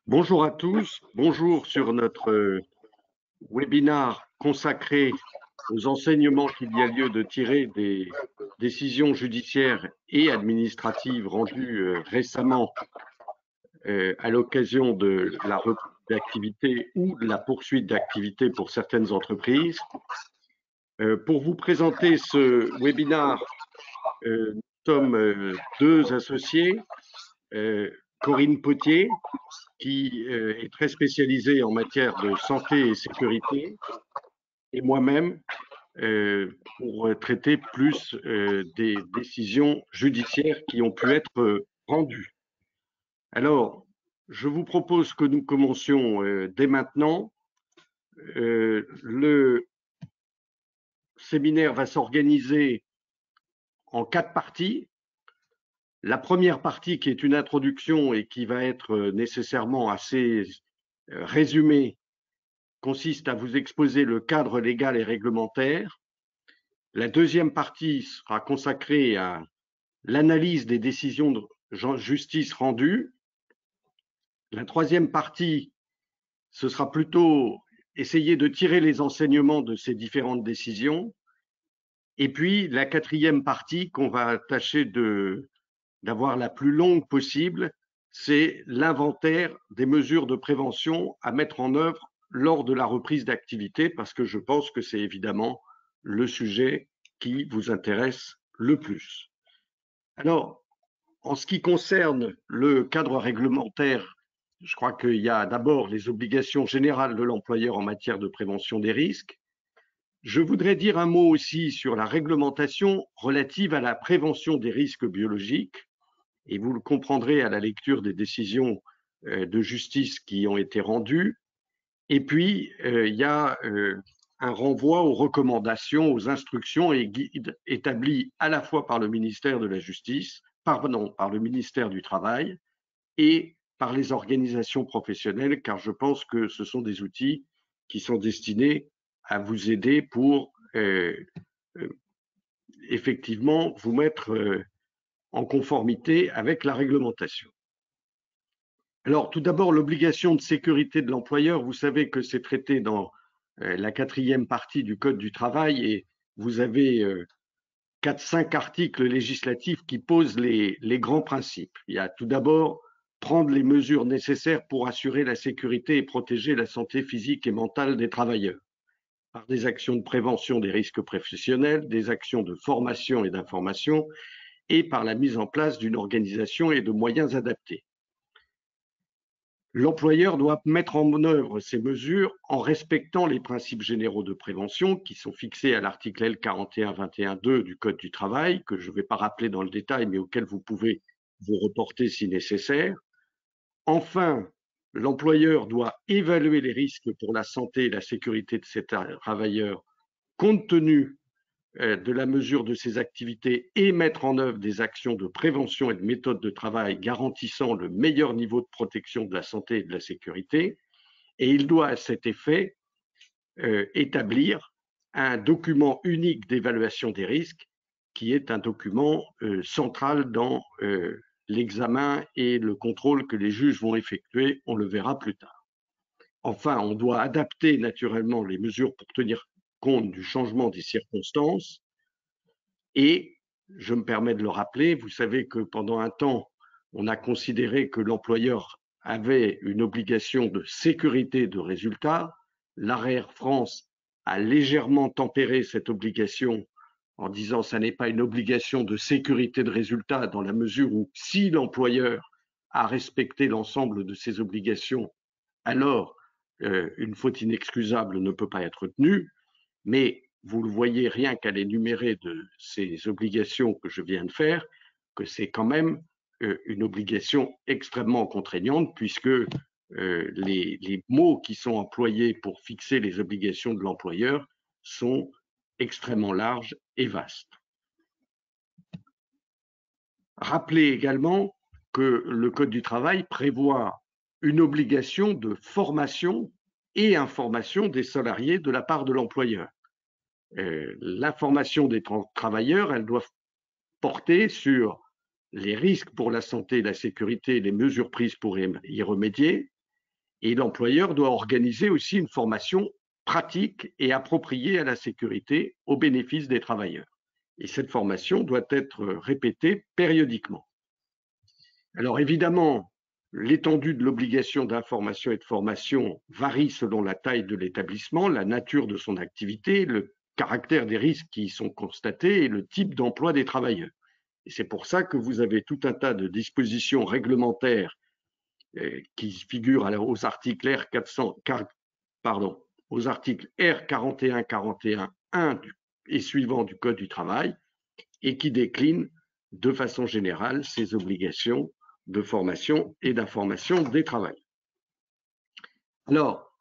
Bonjour à tous, bonjour sur notre webinaire consacré aux enseignements qu'il y a lieu de tirer des décisions judiciaires et administratives rendues récemment à l'occasion de la reprise d'activité ou de la poursuite d'activité pour certaines entreprises. Pour vous présenter ce webinaire, nous sommes deux associés, Corinne Potier, qui est très spécialisée en matière de santé et sécurité, et moi-même pour traiter plus des décisions judiciaires qui ont pu être rendues. Alors, je vous propose que nous commencions dès maintenant. Le séminaire va s'organiser en 4 parties. La première partie, qui est une introduction et qui va être nécessairement assez résumée, consiste à vous exposer le cadre légal et réglementaire. La deuxième partie sera consacrée à l'analyse des décisions de justice rendues. La troisième partie, ce sera plutôt essayer de tirer les enseignements de ces différentes décisions. Et puis, la quatrième partie, qu'on va tâcher d'avoir la plus longue possible, c'est l'inventaire des mesures de prévention à mettre en œuvre lors de la reprise d'activité, parce que je pense que c'est évidemment le sujet qui vous intéresse le plus. Alors, en ce qui concerne le cadre réglementaire, je crois qu'il y a d'abord les obligations générales de l'employeur en matière de prévention des risques. Je voudrais dire un mot aussi sur la réglementation relative à la prévention des risques biologiques, et vous le comprendrez à la lecture des décisions de justice qui ont été rendues. Et puis, il y a un renvoi aux recommandations, aux instructions et guides établis à la fois par le ministère de la Justice, par le ministère du Travail et par les organisations professionnelles, car je pense que ce sont des outils qui sont destinés à vous aider pour effectivement vous mettre en conformité avec la réglementation. Alors, tout d'abord, l'obligation de sécurité de l'employeur, vous savez que c'est traité dans la quatrième partie du Code du travail et vous avez 4-5 articles législatifs qui posent les grands principes. Il y a tout d'abord prendre les mesures nécessaires pour assurer la sécurité et protéger la santé physique et mentale des travailleurs par des actions de prévention des risques professionnels, des actions de formation et d'information et par la mise en place d'une organisation et de moyens adaptés. L'employeur doit mettre en œuvre ces mesures en respectant les principes généraux de prévention qui sont fixés à l'article L 4121-2 du Code du travail, que je ne vais pas rappeler dans le détail, mais auquel vous pouvez vous reporter si nécessaire. Enfin, l'employeur doit évaluer les risques pour la santé et la sécurité de ses travailleurs compte tenu de la mesure de ses activités et mettre en œuvre des actions de prévention et de méthodes de travail garantissant le meilleur niveau de protection de la santé et de la sécurité. Et il doit à cet effet établir un document unique d'évaluation des risques qui est un document central dans l'examen et le contrôle que les juges vont effectuer, on le verra plus tard. Enfin, on doit adapter naturellement les mesures pour tenir compte du changement des circonstances. Et je me permets de le rappeler, vous savez que pendant un temps, on a considéré que l'employeur avait une obligation de sécurité de résultat. L'arrêt Air France a légèrement tempéré cette obligation en disant que ce n'est pas une obligation de sécurité de résultat dans la mesure où si l'employeur a respecté l'ensemble de ses obligations, alors une faute inexcusable ne peut pas être tenue. Mais vous le voyez rien qu'à l'énuméré de ces obligations que je viens de faire, que c'est quand même une obligation extrêmement contraignante puisque les mots qui sont employés pour fixer les obligations de l'employeur sont extrêmement larges et vastes. Rappelez également que le Code du travail prévoit une obligation de formation et information des salariés de la part de l'employeur. L'information des travailleurs, elle doit porter sur les risques pour la santé et la sécurité et les mesures prises pour y remédier, Et l'employeur doit organiser aussi une formation pratique et appropriée à la sécurité au bénéfice des travailleurs. Et cette formation doit être répétée périodiquement. Alors évidemment, l'étendue de l'obligation d'information et de formation varie selon la taille de l'établissement, la nature de son activité, le caractère des risques qui y sont constatés et le type d'emploi des travailleurs. Et c'est pour ça que vous avez tout un tas de dispositions réglementaires qui figurent aux articles aux articles R 41 et suivants du Code du travail et qui déclinent de façon générale ces obligations de formation et d'information des travailleurs. Alors,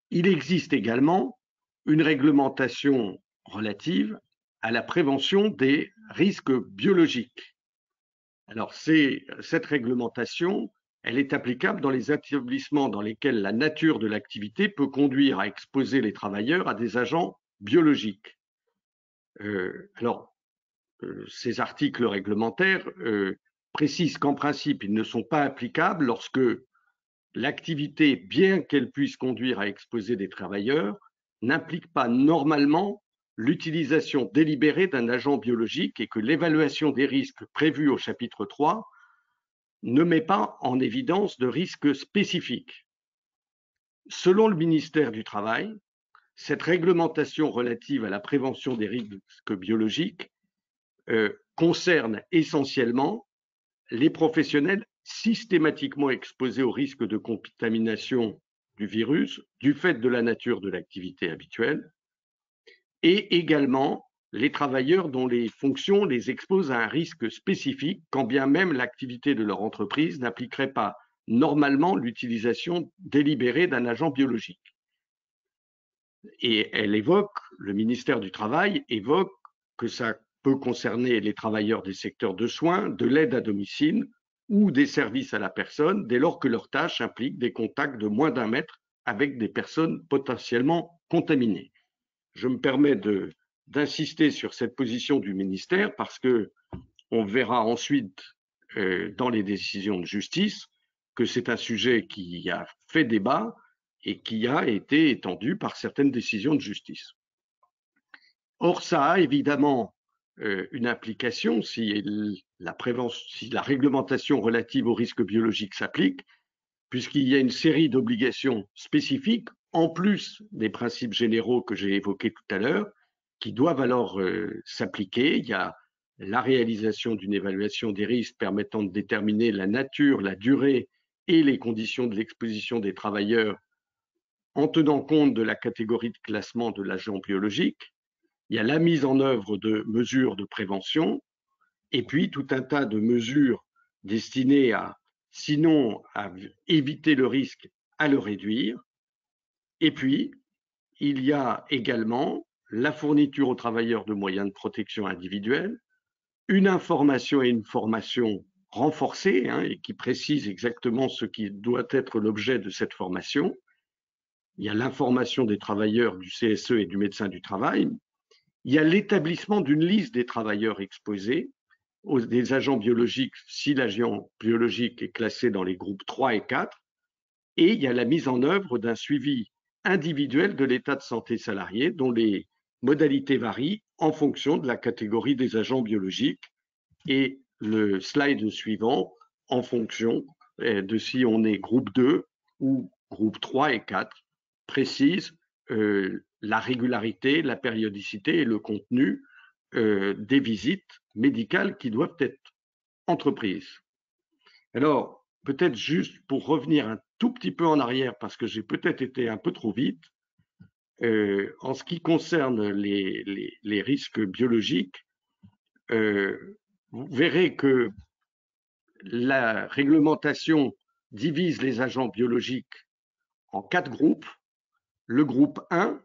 il existe également une réglementation relative à la prévention des risques biologiques. Alors, cette réglementation, elle est applicable dans les établissements dans lesquels la nature de l'activité peut conduire à exposer les travailleurs à des agents biologiques. Ces articles réglementaires précisent qu'en principe, ils ne sont pas applicables lorsque l'activité, bien qu'elle puisse conduire à exposer des travailleurs, n'implique pas normalement l'utilisation délibérée d'un agent biologique et que l'évaluation des risques prévue au chapitre 3 ne met pas en évidence de risques spécifiques. Selon le ministère du Travail, cette réglementation relative à la prévention des risques biologiques concerne essentiellement les professionnels systématiquement exposés au risque de contamination du virus du fait de la nature de l'activité habituelle et également les travailleurs dont les fonctions les exposent à un risque spécifique, quand bien même l'activité de leur entreprise n'appliquerait pas normalement l'utilisation délibérée d'un agent biologique. Et le ministère du Travail évoque que ça peut concerner les travailleurs des secteurs de soins, de l'aide à domicile ou des services à la personne, dès lors que leurs tâches impliquent des contacts de moins d'1 mètre avec des personnes potentiellement contaminées. Je me permets d'insister sur cette position du ministère parce que on verra ensuite dans les décisions de justice que c'est un sujet qui a fait débat et qui a été étendu par certaines décisions de justice. Or, ça a évidemment une implication si la réglementation relative aux risques biologiques s'applique, puisqu'il y a une série d'obligations spécifiques, en plus des principes généraux que j'ai évoqués tout à l'heure, qui doivent alors s'appliquer. Il y a la réalisation d'une évaluation des risques permettant de déterminer la nature, la durée et les conditions de l'exposition des travailleurs en tenant compte de la catégorie de classement de l'agent biologique. Il y a la mise en œuvre de mesures de prévention et puis tout un tas de mesures destinées sinon à éviter le risque, à le réduire. Et puis, il y a également la fourniture aux travailleurs de moyens de protection individuelle, une information et une formation renforcées et qui précisent exactement ce qui doit être l'objet de cette formation. Il y a l'information des travailleurs du CSE et du médecin du travail. Il y a l'établissement d'une liste des travailleurs exposés, des agents biologiques, si l'agent biologique est classé dans les groupes 3 et 4, et il y a la mise en œuvre d'un suivi individuel de l'état de santé salarié dont les modalités varient en fonction de la catégorie des agents biologiques et le slide suivant en fonction de si on est groupe 2 ou groupe 3 et 4 précise la régularité, la périodicité et le contenu des visites médicales qui doivent être entreprises. Alors, peut-être juste pour revenir un tout petit peu en arrière, parce que j'ai peut-être été un peu trop vite, en ce qui concerne les risques biologiques, vous verrez que la réglementation divise les agents biologiques en 4 groupes. Le groupe 1,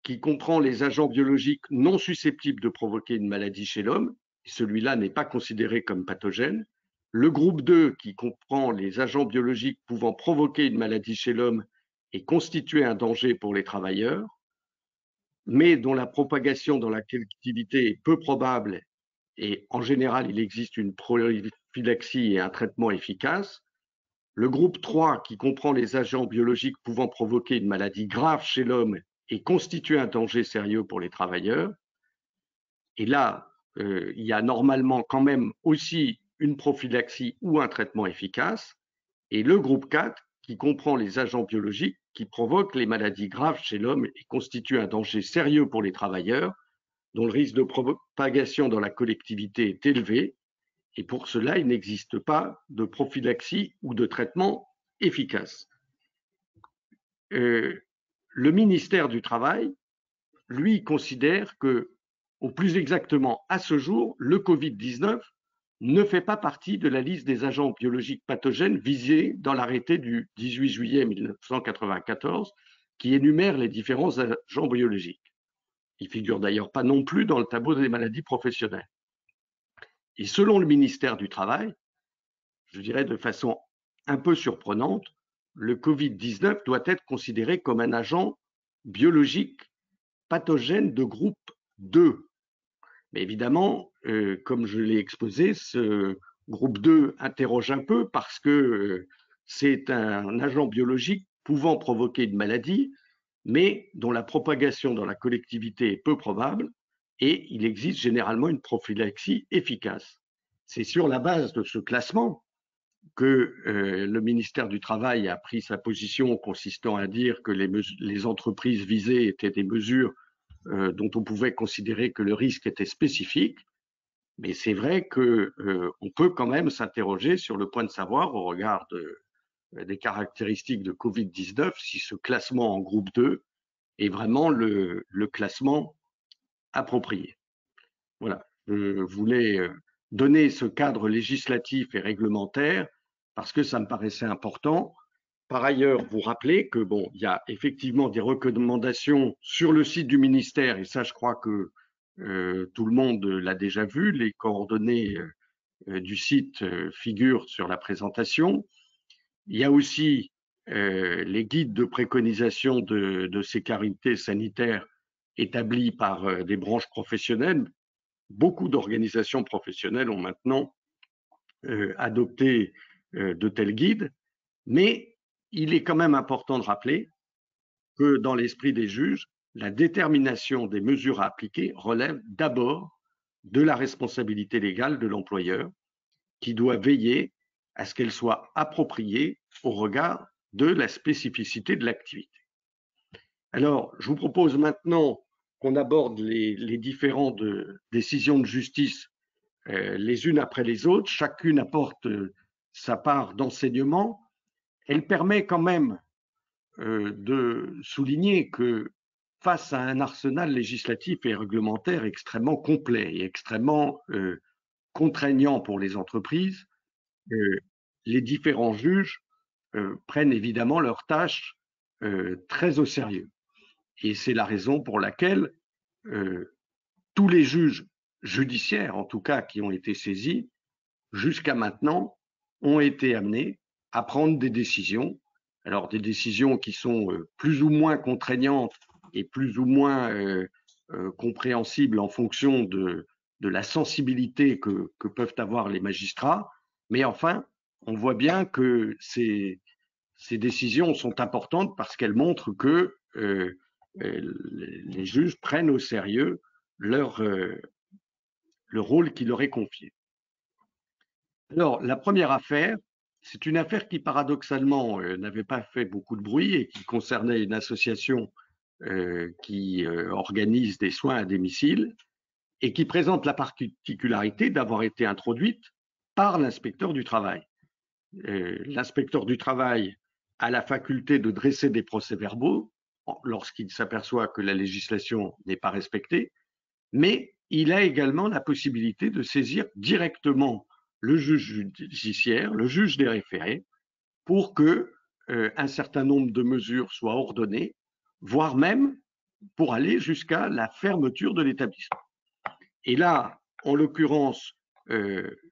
qui comprend les agents biologiques non susceptibles de provoquer une maladie chez l'homme, celui-là n'est pas considéré comme pathogène. Le groupe 2, qui comprend les agents biologiques pouvant provoquer une maladie chez l'homme et constituer un danger pour les travailleurs, mais dont la propagation dans la collectivité est peu probable et en général, il existe une prophylaxie et un traitement efficace. Le groupe 3, qui comprend les agents biologiques pouvant provoquer une maladie grave chez l'homme et constituer un danger sérieux pour les travailleurs. Et là, il y a normalement quand même aussi une prophylaxie ou un traitement efficace. Et le groupe 4, qui comprend les agents biologiques qui provoquent les maladies graves chez l'homme et constituent un danger sérieux pour les travailleurs, dont le risque de propagation dans la collectivité est élevé. Et pour cela, il n'existe pas de prophylaxie ou de traitement efficace. Le ministère du Travail, lui, considère que, au plus exactement à ce jour, le Covid-19 ne fait pas partie de la liste des agents biologiques pathogènes visés dans l'arrêté du 18 juillet 1994 qui énumère les différents agents biologiques. Il ne figure d'ailleurs pas non plus dans le tableau des maladies professionnelles. Et selon le ministère du Travail, je dirais de façon un peu surprenante, le Covid-19 doit être considéré comme un agent biologique pathogène de groupe 2. Mais évidemment, comme je l'ai exposé, ce groupe 2 interroge un peu parce que c'est un agent biologique pouvant provoquer une maladie, mais dont la propagation dans la collectivité est peu probable et il existe généralement une prophylaxie efficace. C'est sur la base de ce classement que le ministère du Travail a pris sa position consistant à dire que les entreprises visées étaient des mesures dont on pouvait considérer que le risque était spécifique. Mais c'est vrai qu'on peut quand même s'interroger sur le point de savoir, au regard des caractéristiques de Covid-19, si ce classement en groupe 2 est vraiment le classement approprié. Voilà, je voulais donner ce cadre législatif et réglementaire parce que ça me paraissait important. Par ailleurs, vous rappelez que bon, il y a effectivement des recommandations sur le site du ministère, et ça, je crois que tout le monde l'a déjà vu. Les coordonnées du site figurent sur la présentation. Il y a aussi les guides de préconisation de sécurité sanitaire établis par des branches professionnelles. Beaucoup d'organisations professionnelles ont maintenant adopté de tels guides, mais il est quand même important de rappeler que dans l'esprit des juges, la détermination des mesures à appliquer relève d'abord de la responsabilité légale de l'employeur, qui doit veiller à ce qu'elle soit appropriée au regard de la spécificité de l'activité. Alors, je vous propose maintenant qu'on aborde les différentes décisions de justice les unes après les autres. Chacune apporte sa part d'enseignement. Elle permet quand même de souligner que face à un arsenal législatif et réglementaire extrêmement complet et extrêmement contraignant pour les entreprises, les différents juges prennent évidemment leurs tâches très au sérieux. Et c'est la raison pour laquelle tous les juges judiciaires, en tout cas, qui ont été saisis, jusqu'à maintenant, ont été amenés à prendre des décisions. Alors, des décisions qui sont plus ou moins contraignantes et plus ou moins compréhensibles en fonction de la sensibilité que peuvent avoir les magistrats. Mais enfin, on voit bien que ces décisions sont importantes parce qu'elles montrent que les juges prennent au sérieux le rôle qui leur est confié. Alors, la première affaire, c'est une affaire qui, paradoxalement, n'avait pas fait beaucoup de bruit et qui concernait une association qui organise des soins à domicile et qui présente la particularité d'avoir été introduite par l'inspecteur du travail. L'inspecteur du travail a la faculté de dresser des procès-verbaux lorsqu'il s'aperçoit que la législation n'est pas respectée, mais il a également la possibilité de saisir directement le juge judiciaire, le juge des référés, pour que un certain nombre de mesures soient ordonnées, voire même pour aller jusqu'à la fermeture de l'établissement. Et là, en l'occurrence,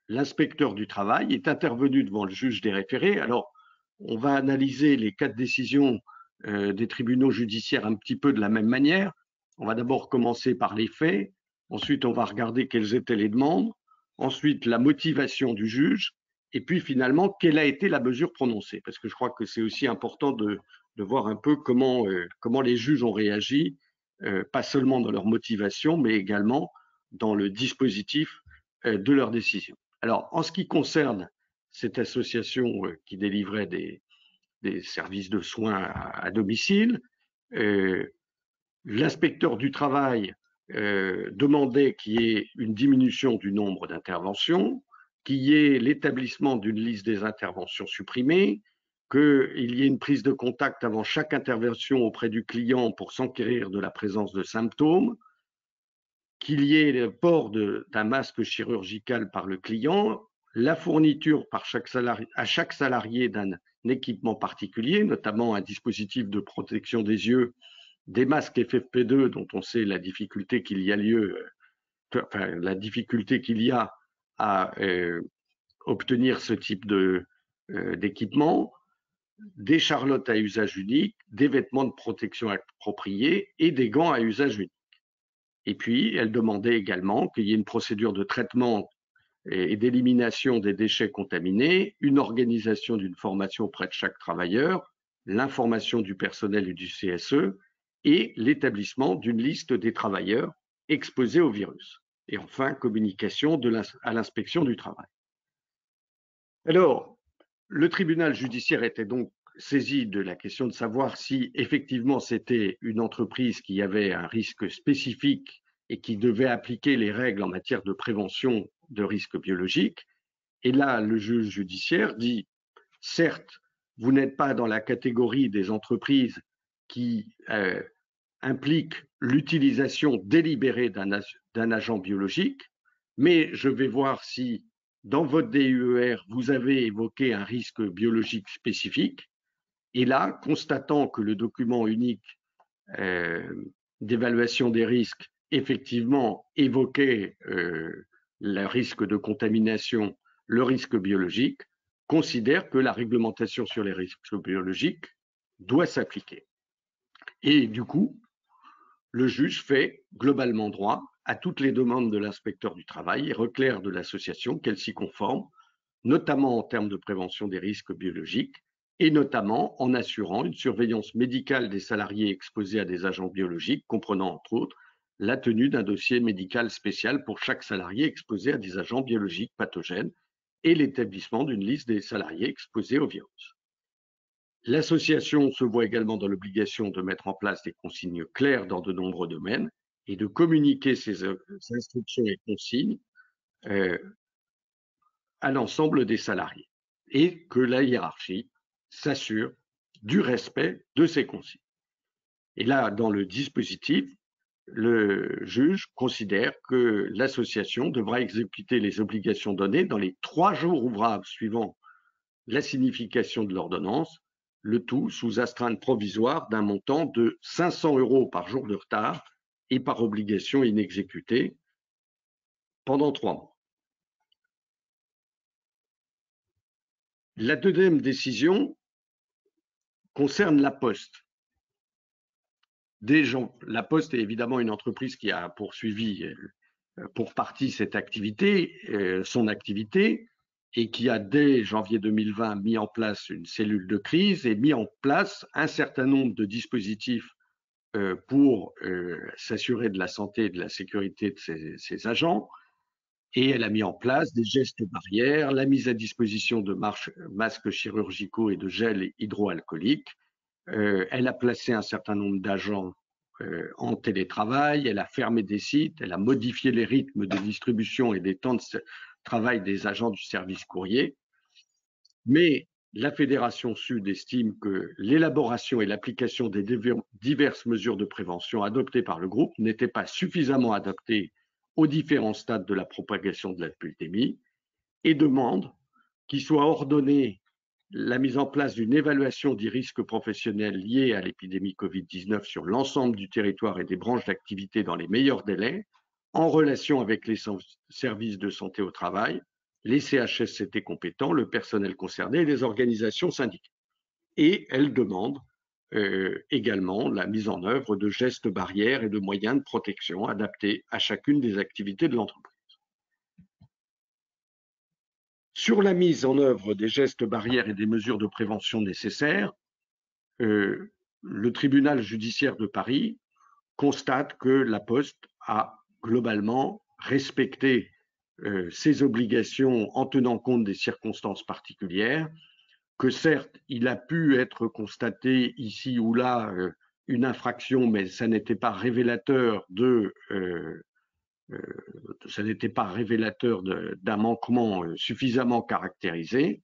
l'inspecteur du travail est intervenu devant le juge des référés. Alors, on va analyser les 4 décisions des tribunaux judiciaires un petit peu de la même manière. On va d'abord commencer par les faits, ensuite on va regarder quelles étaient les demandes, ensuite la motivation du juge, et puis finalement, quelle a été la mesure prononcée? Parce que je crois que c'est aussi important de voir un peu comment les juges ont réagi, pas seulement dans leur motivation, mais également dans le dispositif de leur décision. Alors, en ce qui concerne cette association qui délivrait des services de soins à domicile, l'inspecteur du travail demandait qu'il y ait une diminution du nombre d'interventions, qu'il y ait l'établissement d'une liste des interventions supprimées, qu'il y ait une prise de contact avant chaque intervention auprès du client pour s'enquérir de la présence de symptômes, qu'il y ait le port d'un masque chirurgical par le client, la fourniture à chaque salarié d'un équipement particulier, notamment un dispositif de protection des yeux, des masques FFP2 dont on sait la difficulté qu'il y a à obtenir ce type d'équipement, des charlottes à usage unique, des vêtements de protection appropriés et des gants à usage unique. Et puis, elle demandait également qu'il y ait une procédure de traitement et d'élimination des déchets contaminés, une organisation d'une formation auprès de chaque travailleur, l'information du personnel et du CSE, et l'établissement d'une liste des travailleurs exposés au virus. Et enfin, communication à l'inspection du travail. Alors, le tribunal judiciaire était donc saisi de la question de savoir si effectivement c'était une entreprise qui avait un risque spécifique et qui devait appliquer les règles en matière de prévention de risques biologiques. Et là, le juge judiciaire dit, certes, vous n'êtes pas dans la catégorie des entreprises qui impliquent l'utilisation délibérée d'un agent biologique, mais je vais voir si dans votre DUER, vous avez évoqué un risque biologique spécifique. Et là, constatant que le document unique d'évaluation des risques effectivement évoquait le risque de contamination, le risque biologique, considère que la réglementation sur les risques biologiques doit s'appliquer. Et du coup, le juge fait globalement droit à toutes les demandes de l'inspecteur du travail et requiert de l'association qu'elle s'y conforme, notamment en termes de prévention des risques biologiques et notamment en assurant une surveillance médicale des salariés exposés à des agents biologiques, comprenant entre autres la tenue d'un dossier médical spécial pour chaque salarié exposé à des agents biologiques pathogènes et l'établissement d'une liste des salariés exposés au virus. L'association se voit également dans l'obligation de mettre en place des consignes claires dans de nombreux domaines et de communiquer ces instructions et consignes à l'ensemble des salariés et que la hiérarchie s'assure du respect de ces consignes. Et là, dans le dispositif, le juge considère que l'association devra exécuter les obligations données dans les 3 jours ouvrables suivant la signification de l'ordonnance, le tout sous astreinte provisoire d'un montant de 500 € par jour de retard et par obligation inexécutée pendant 3 mois. La deuxième décision concerne La Poste. La Poste est évidemment une entreprise qui a poursuivi pour partie cette activité, son activité, et qui a dès janvier 2020 mis en place une cellule de crise et mis en place un certain nombre de dispositifs pour s'assurer de la santé et de la sécurité de ses agents. Et elle a mis en place des gestes barrières, la mise à disposition de masques chirurgicaux et de gel hydroalcoolique. Elle a placé un certain nombre d'agents en télétravail, elle a fermé des sites, elle a modifié les rythmes de distribution et des temps de travail des agents du service courrier. Mais la Fédération Sud estime que l'élaboration et l'application des diverses mesures de prévention adoptées par le groupe n'étaient pas suffisamment adaptées aux différents stades de la propagation de l'épidémie et demande qu'il soit ordonné la mise en place d'une évaluation des risques professionnels liés à l'épidémie Covid-19 sur l'ensemble du territoire et des branches d'activité dans les meilleurs délais, en relation avec les services de santé au travail, les CHSCT compétents, le personnel concerné et les organisations syndicales. Et elle demande également la mise en œuvre de gestes barrières et de moyens de protection adaptés à chacune des activités de l'entreprise. Sur la mise en œuvre des gestes barrières et des mesures de prévention nécessaires, le tribunal judiciaire de Paris constate que la Poste a globalement respecté ses obligations en tenant compte des circonstances particulières, que certes, il a pu être constaté ici ou là une infraction, mais ça n'était pas révélateur ça n'était pas révélateur d'un manquement suffisamment caractérisé.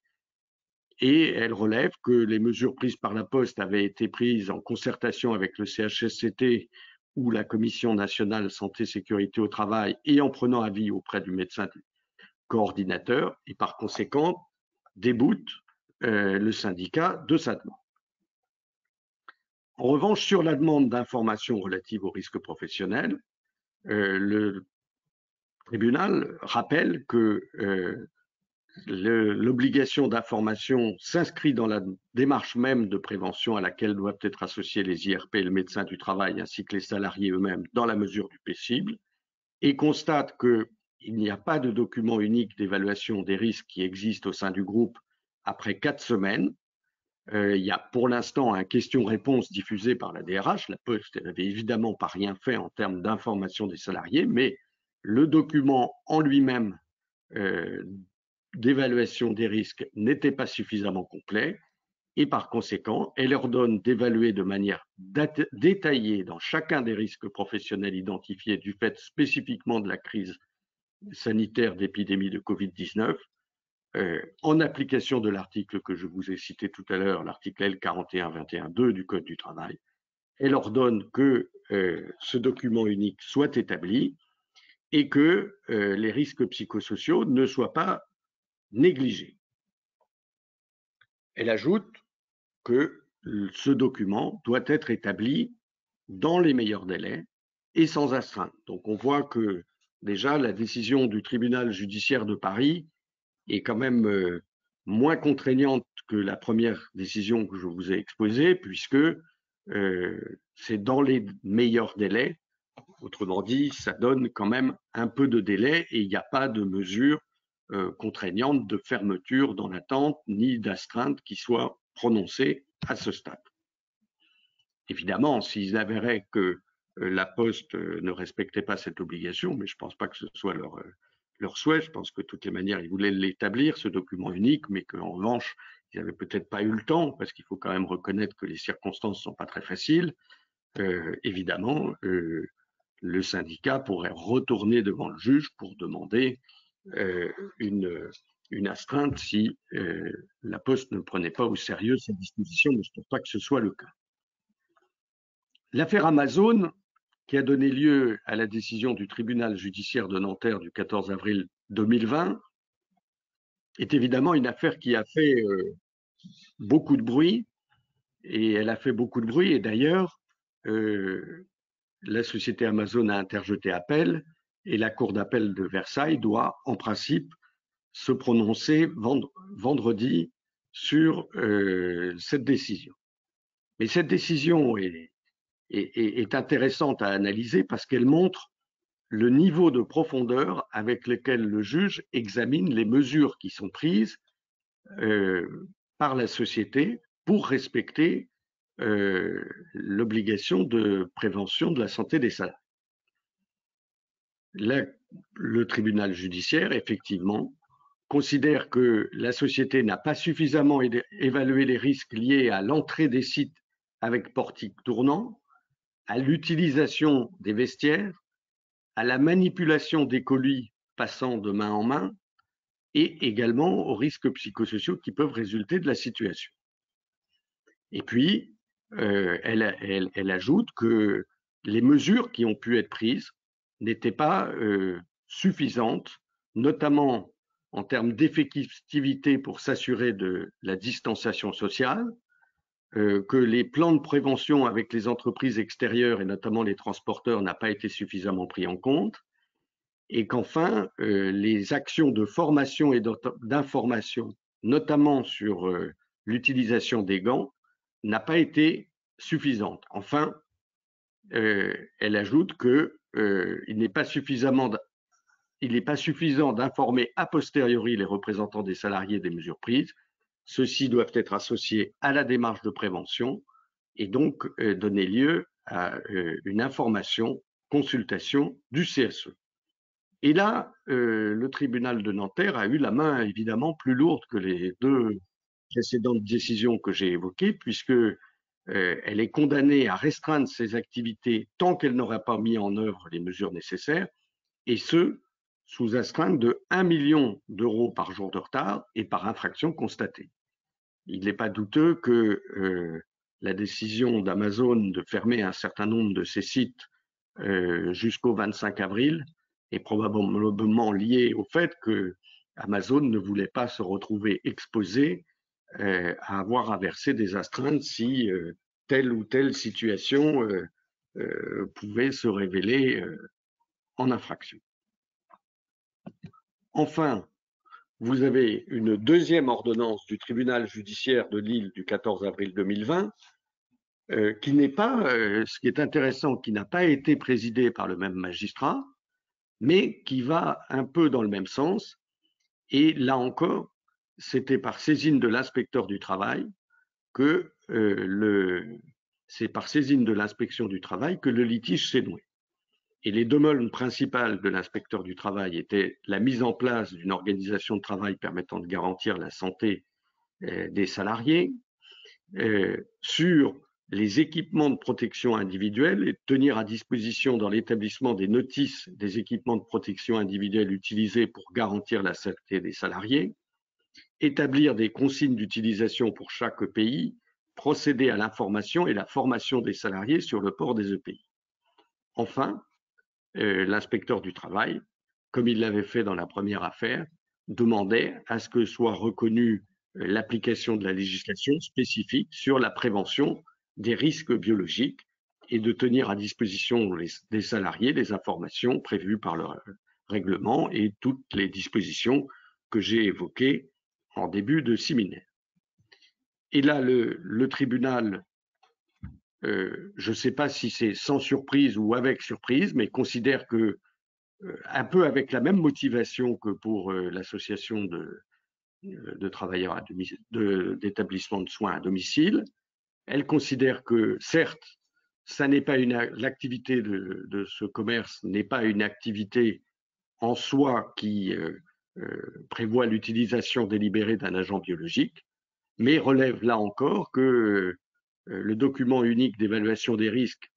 Et elle relève que les mesures prises par la Poste avaient été prises en concertation avec le CHSCT ou la Commission nationale santé sécurité au travail et en prenant avis auprès du médecin coordinateur et par conséquent déboute le syndicat de sa demande. En revanche, sur la demande d'informations relatives aux risques professionnels, le tribunal rappelle que l'obligation d'information s'inscrit dans la démarche même de prévention à laquelle doivent être associés les IRP et le médecin du travail, ainsi que les salariés eux-mêmes, dans la mesure du possible, et constate qu'il n'y a pas de document unique d'évaluation des risques qui existe au sein du groupe après 4 semaines. Il y a pour l'instant un question-réponse diffusé par la DRH. La Poste n'avait évidemment pas rien fait en termes d'information des salariés, mais le document en lui-même d'évaluation des risques n'était pas suffisamment complet et par conséquent, elle ordonne d'évaluer de manière détaillée dans chacun des risques professionnels identifiés du fait spécifiquement de la crise sanitaire d'épidémie de Covid-19, en application de l'article que je vous ai cité tout à l'heure, l'article L4121-2 du Code du travail. Elle ordonne que ce document unique soit établi et que les risques psychosociaux ne soient pas négligé. Elle ajoute que ce document doit être établi dans les meilleurs délais et sans astreinte. Donc on voit que déjà la décision du tribunal judiciaire de Paris est quand même moins contraignante que la première décision que je vous ai exposée, puisque c'est dans les meilleurs délais. Autrement dit, ça donne quand même un peu de délai et il n'y a pas de mesure contraignante de fermeture dans l'attente ni d'astreinte qui soit prononcée à ce stade. Évidemment, s'ils avéraient que la Poste ne respectait pas cette obligation, mais je ne pense pas que ce soit leur souhait, je pense que de toutes les manières, ils voulaient l'établir, ce document unique, mais qu'en revanche, ils n'avaient peut-être pas eu le temps, parce qu'il faut quand même reconnaître que les circonstances ne sont pas très faciles. Évidemment, le syndicat pourrait retourner devant le juge pour demander une astreinte si la Poste ne prenait pas au sérieux ces dispositions, mais je ne pense pas que ce soit le cas. L'affaire Amazon, qui a donné lieu à la décision du tribunal judiciaire de Nanterre du 14 avril 2020, est évidemment une affaire qui a fait beaucoup de bruit, et elle a fait beaucoup de bruit, et d'ailleurs, la société Amazon a interjeté appel, et la Cour d'appel de Versailles doit, en principe, se prononcer vendredi sur cette décision. Mais cette décision est intéressante à analyser parce qu'elle montre le niveau de profondeur avec lequel le juge examine les mesures qui sont prises par la société pour respecter l'obligation de prévention de la santé des salariés. Là, le tribunal judiciaire, effectivement, considère que la société n'a pas suffisamment évalué les risques liés à l'entrée des sites avec portique tournant, à l'utilisation des vestiaires, à la manipulation des colis passant de main en main et également aux risques psychosociaux qui peuvent résulter de la situation. Et puis, elle ajoute que les mesures qui ont pu être prises n'étaient pas suffisantes, notamment en termes d'effectivité pour s'assurer de la distanciation sociale, que les plans de prévention avec les entreprises extérieures et notamment les transporteurs n'a pas été suffisamment pris en compte, et qu'enfin, les actions de formation et d'information, notamment sur l'utilisation des gants, n'a pas été suffisante. Enfin, elle ajoute qu'il n'est pas suffisamment il n'est pas suffisant d'informer a posteriori les représentants des salariés des mesures prises. Ceux-ci doivent être associés à la démarche de prévention et donc donner lieu à une information, consultation du CSE. Et là, le tribunal de Nanterre a eu la main évidemment plus lourde que les deux précédentes décisions que j'ai évoquées, puisque elle est condamnée à restreindre ses activités tant qu'elle n'aura pas mis en œuvre les mesures nécessaires, et ce, sous astreinte de 1 million d'euros par jour de retard et par infraction constatée. Il n'est pas douteux que la décision d'Amazon de fermer un certain nombre de ses sites jusqu'au 25 avril est probablement liée au fait que Amazon ne voulait pas se retrouver exposé à avoir à verser des astreintes si telle ou telle situation pouvait se révéler en infraction. Enfin, vous avez une deuxième ordonnance du tribunal judiciaire de Lille du 14 avril 2020 qui n'est pas, ce qui est intéressant, qui n'a pas été présidée par le même magistrat, mais qui va un peu dans le même sens. Et là encore, c'était par saisine de l'inspecteur du travail que c'est par saisine de l'inspection du travail que le litige s'est noué. Et les demandes principales de l'inspecteur du travail étaient la mise en place d'une organisation de travail permettant de garantir la santé des salariés, sur les équipements de protection individuelle et de tenir à disposition dans l'établissement des notices des équipements de protection individuelle utilisés pour garantir la santé des salariés, établir des consignes d'utilisation pour chaque EPI, procéder à l'information et la formation des salariés sur le port des EPI. Enfin, l'inspecteur du travail, comme il l'avait fait dans la première affaire, demandait à ce que soit reconnue l'application de la législation spécifique sur la prévention des risques biologiques et de tenir à disposition des salariés les informations prévues par le règlement et toutes les dispositions que j'ai évoquées en début de séminaire. Et là, le tribunal, je ne sais pas si c'est sans surprise ou avec surprise, mais considère que, un peu avec la même motivation que pour l'association de travailleurs d'établissements de soins à domicile, elle considère que, certes, ça n'est pas l'activité de ce commerce n'est pas une activité en soi qui prévoit l'utilisation délibérée d'un agent biologique, mais relève là encore que le document unique d'évaluation des risques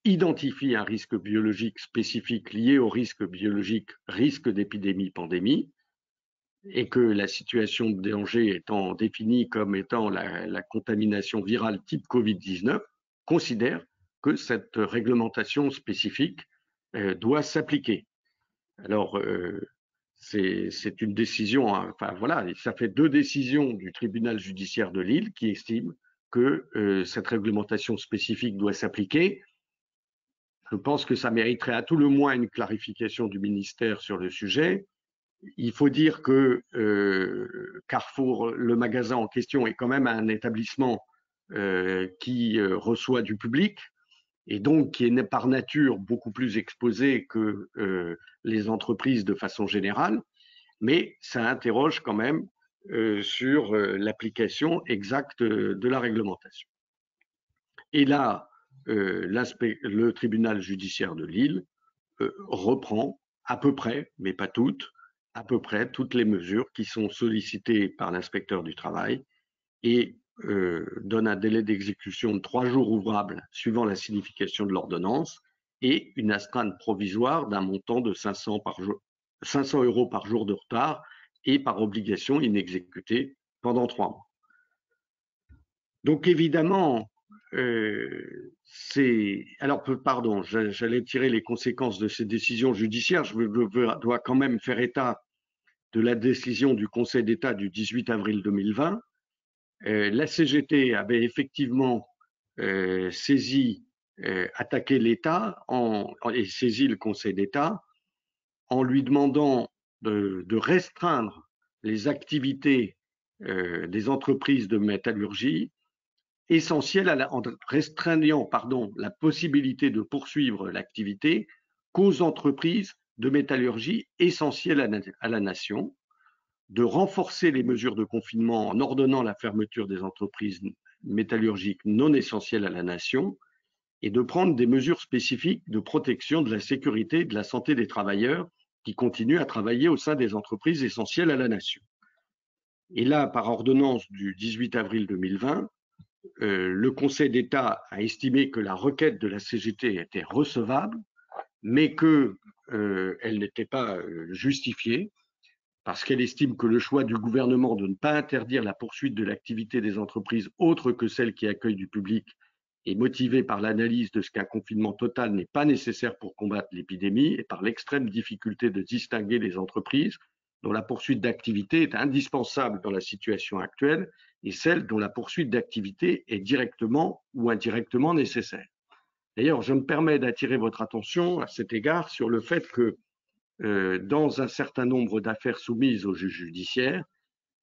identifie un risque biologique spécifique lié au risque biologique, risque d'épidémie-pandémie, et que la situation de danger étant définie comme étant la contamination virale type Covid-19, considère que cette réglementation spécifique doit s'appliquer. Alors, c'est une décision, enfin voilà, ça fait deux décisions du tribunal judiciaire de Lille qui estiment que cette réglementation spécifique doit s'appliquer. Je pense que ça mériterait à tout le moins une clarification du ministère sur le sujet. Il faut dire que Carrefour, le magasin en question, est quand même un établissement qui reçoit du public et donc qui est par nature beaucoup plus exposé que les entreprises de façon générale, mais ça interroge quand même sur l'application exacte de la réglementation. Et là, le tribunal judiciaire de Lille reprend à peu près, mais pas toutes, à peu près toutes les mesures qui sont sollicitées par l'inspecteur du travail et donne un délai d'exécution de 3 jours ouvrables suivant la signification de l'ordonnance et une astreinte provisoire d'un montant de 500 euros par jour de retard et par obligation inexécutée pendant 3 mois. Donc évidemment, alors, pardon, j'allais tirer les conséquences de ces décisions judiciaires. Je dois quand même faire état de la décision du Conseil d'État du 18 avril 2020. La CGT avait effectivement attaqué l'État et saisi le Conseil d'État en lui demandant de restreindre les activités des entreprises de métallurgie essentielles en restreignant la possibilité de poursuivre l'activité qu'aux entreprises de métallurgie essentiels à la nation, de renforcer les mesures de confinement en ordonnant la fermeture des entreprises métallurgiques non essentielles à la nation et de prendre des mesures spécifiques de protection de la sécurité et de la santé des travailleurs qui continuent à travailler au sein des entreprises essentielles à la nation. Et là, par ordonnance du 18 avril 2020, le Conseil d'État a estimé que la requête de la CGT était recevable, mais qu'elle n'était pas justifiée, parce qu'elle estime que le choix du gouvernement de ne pas interdire la poursuite de l'activité des entreprises autres que celles qui accueillent du public est motivé par l'analyse de ce qu'un confinement total n'est pas nécessaire pour combattre l'épidémie et par l'extrême difficulté de distinguer les entreprises dont la poursuite d'activité est indispensable dans la situation actuelle et celles dont la poursuite d'activité est directement ou indirectement nécessaire. D'ailleurs, je me permets d'attirer votre attention à cet égard sur le fait que dans un certain nombre d'affaires soumises au juge judiciaire,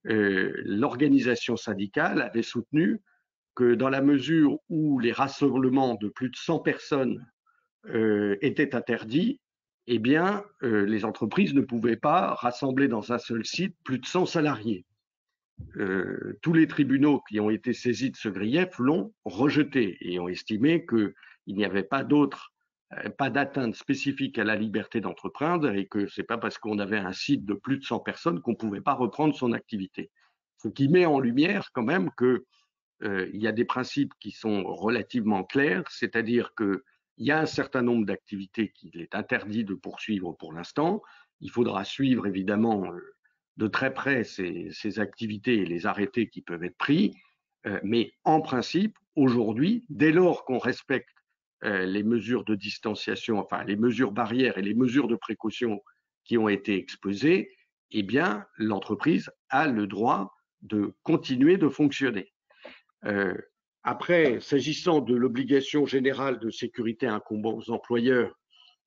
l'organisation syndicale avait soutenu que dans la mesure où les rassemblements de plus de 100 personnes étaient interdits, eh bien, les entreprises ne pouvaient pas rassembler dans un seul site plus de 100 salariés. Tous les tribunaux qui ont été saisis de ce grief l'ont rejeté et ont estimé qu'il n'y avait pas d'atteinte spécifique à la liberté d'entreprendre et que ce n'est pas parce qu'on avait un site de plus de 100 personnes qu'on ne pouvait pas reprendre son activité. Ce qui met en lumière quand même qu'il y a des principes qui sont relativement clairs, c'est-à-dire qu'il y a un certain nombre d'activités qu'il est interdit de poursuivre pour l'instant. Il faudra suivre évidemment de très près ces activités et les arrêtés qui peuvent être pris, mais en principe, aujourd'hui, dès lors qu'on respecte les mesures de distanciation, enfin les mesures barrières et les mesures de précaution qui ont été exposées, eh bien, l'entreprise a le droit de continuer de fonctionner. Après, s'agissant de l'obligation générale de sécurité incombant aux employeurs,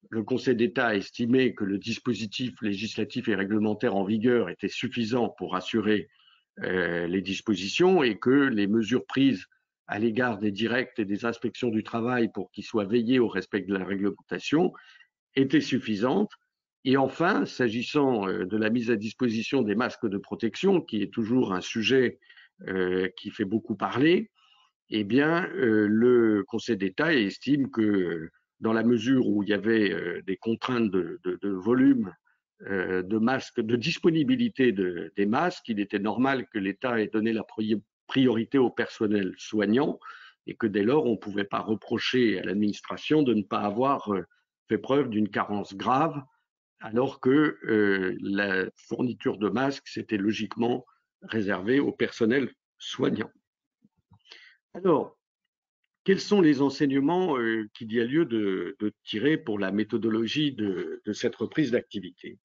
le Conseil d'État a estimé que le dispositif législatif et réglementaire en vigueur était suffisant pour assurer les dispositions et que les mesures prises à l'égard des directs et des inspections du travail pour qu'ils soient veillés au respect de la réglementation étaient suffisantes. Et enfin, s'agissant de la mise à disposition des masques de protection, qui est toujours un sujet qui fait beaucoup parler, eh bien, le Conseil d'État estime que dans la mesure où il y avait des contraintes de volume de masques, de disponibilité des masques, il était normal que l'État ait donné la priorité au personnel soignant et que dès lors, on ne pouvait pas reprocher à l'administration de ne pas avoir fait preuve d'une carence grave, alors que la fourniture de masques, c'était logiquement réservé au personnel soignant. Alors, quels sont les enseignements qu'il y a lieu de tirer pour la méthodologie de cette reprise d'activité?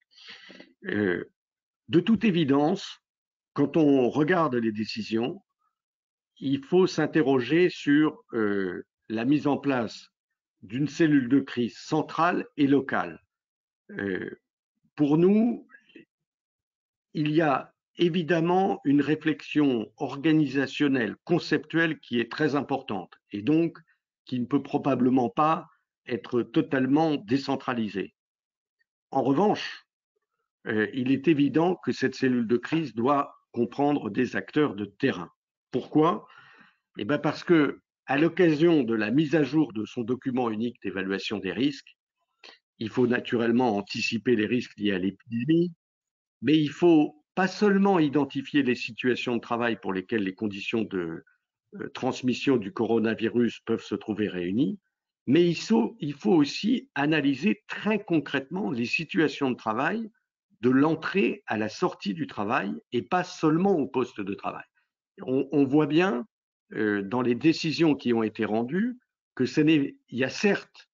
De toute évidence, quand on regarde les décisions, il faut s'interroger sur la mise en place d'une cellule de crise centrale et locale. Pour nous, il y a évidemment une réflexion organisationnelle, conceptuelle qui est très importante et donc qui ne peut probablement pas être totalement décentralisée. En revanche, il est évident que cette cellule de crise doit comprendre des acteurs de terrain. Pourquoi? Eh bien parce que, à l'occasion de la mise à jour de son document unique d'évaluation des risques, il faut naturellement anticiper les risques liés à l'épidémie, mais il faut pas seulement identifier les situations de travail pour lesquelles les conditions de transmission du coronavirus peuvent se trouver réunies, mais il faut aussi analyser très concrètement les situations de travail de l'entrée à la sortie du travail et pas seulement au poste de travail. On voit bien dans les décisions qui ont été rendues que il y a certes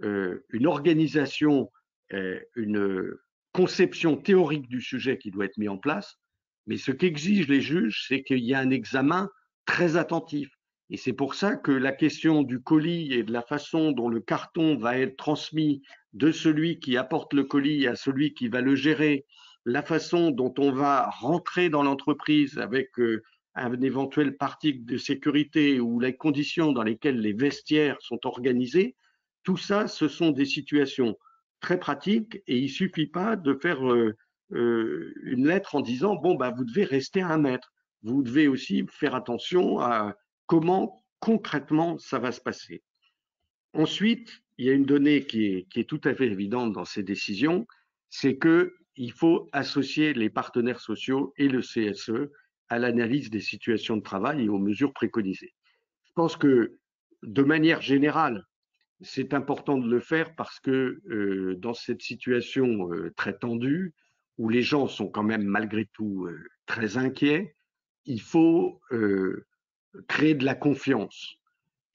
une organisation, une conception théorique du sujet qui doit être mise en place, mais ce qu'exigent les juges, c'est qu'il y ait un examen très attentif. Et c'est pour ça que la question du colis et de la façon dont le carton va être transmis de celui qui apporte le colis à celui qui va le gérer, la façon dont on va rentrer dans l'entreprise avec un éventuel parti de sécurité ou les conditions dans lesquelles les vestiaires sont organisés, tout ça, ce sont des situations très pratique et il suffit pas de faire une lettre en disant bon bah vous devez rester à 1 mètre. Vous devez aussi faire attention à comment concrètement ça va se passer. Ensuite, il y a une donnée qui est tout à fait évidente dans ces décisions, c'est qu'il faut associer les partenaires sociaux et le CSE à l'analyse des situations de travail et aux mesures préconisées. Je pense que de manière générale, c'est important de le faire parce que dans cette situation très tendue, où les gens sont quand même malgré tout très inquiets, il faut créer de la confiance.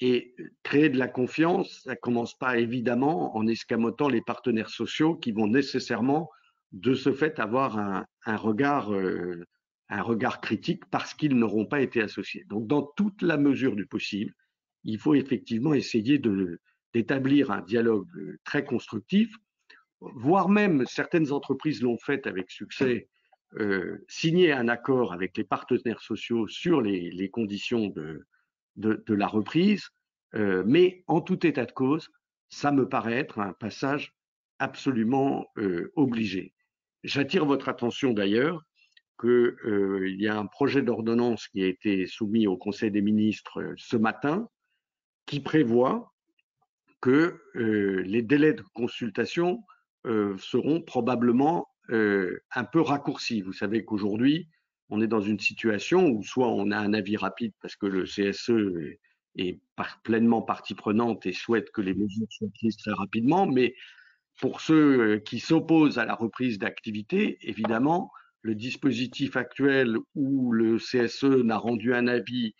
Et créer de la confiance, ça ne commence pas évidemment en escamotant les partenaires sociaux qui vont nécessairement, de ce fait, avoir un regard critique parce qu'ils n'auront pas été associés. Donc, dans toute la mesure du possible, il faut effectivement essayer d'établir un dialogue très constructif, voire même certaines entreprises l'ont fait avec succès, signer un accord avec les partenaires sociaux sur les conditions de la reprise, mais en tout état de cause, ça me paraît être un passage absolument obligé. J'attire votre attention d'ailleurs qu'il y a un projet d'ordonnance qui a été soumis au Conseil des ministres ce matin qui prévoit que les délais de consultation seront probablement un peu raccourcis. Vous savez qu'aujourd'hui, on est dans une situation où soit on a un avis rapide parce que le CSE est pleinement partie prenante et souhaite que les mesures soient prises très rapidement, mais pour ceux qui s'opposent à la reprise d'activité, évidemment, le dispositif actuel où le CSE n'a rendu un avis,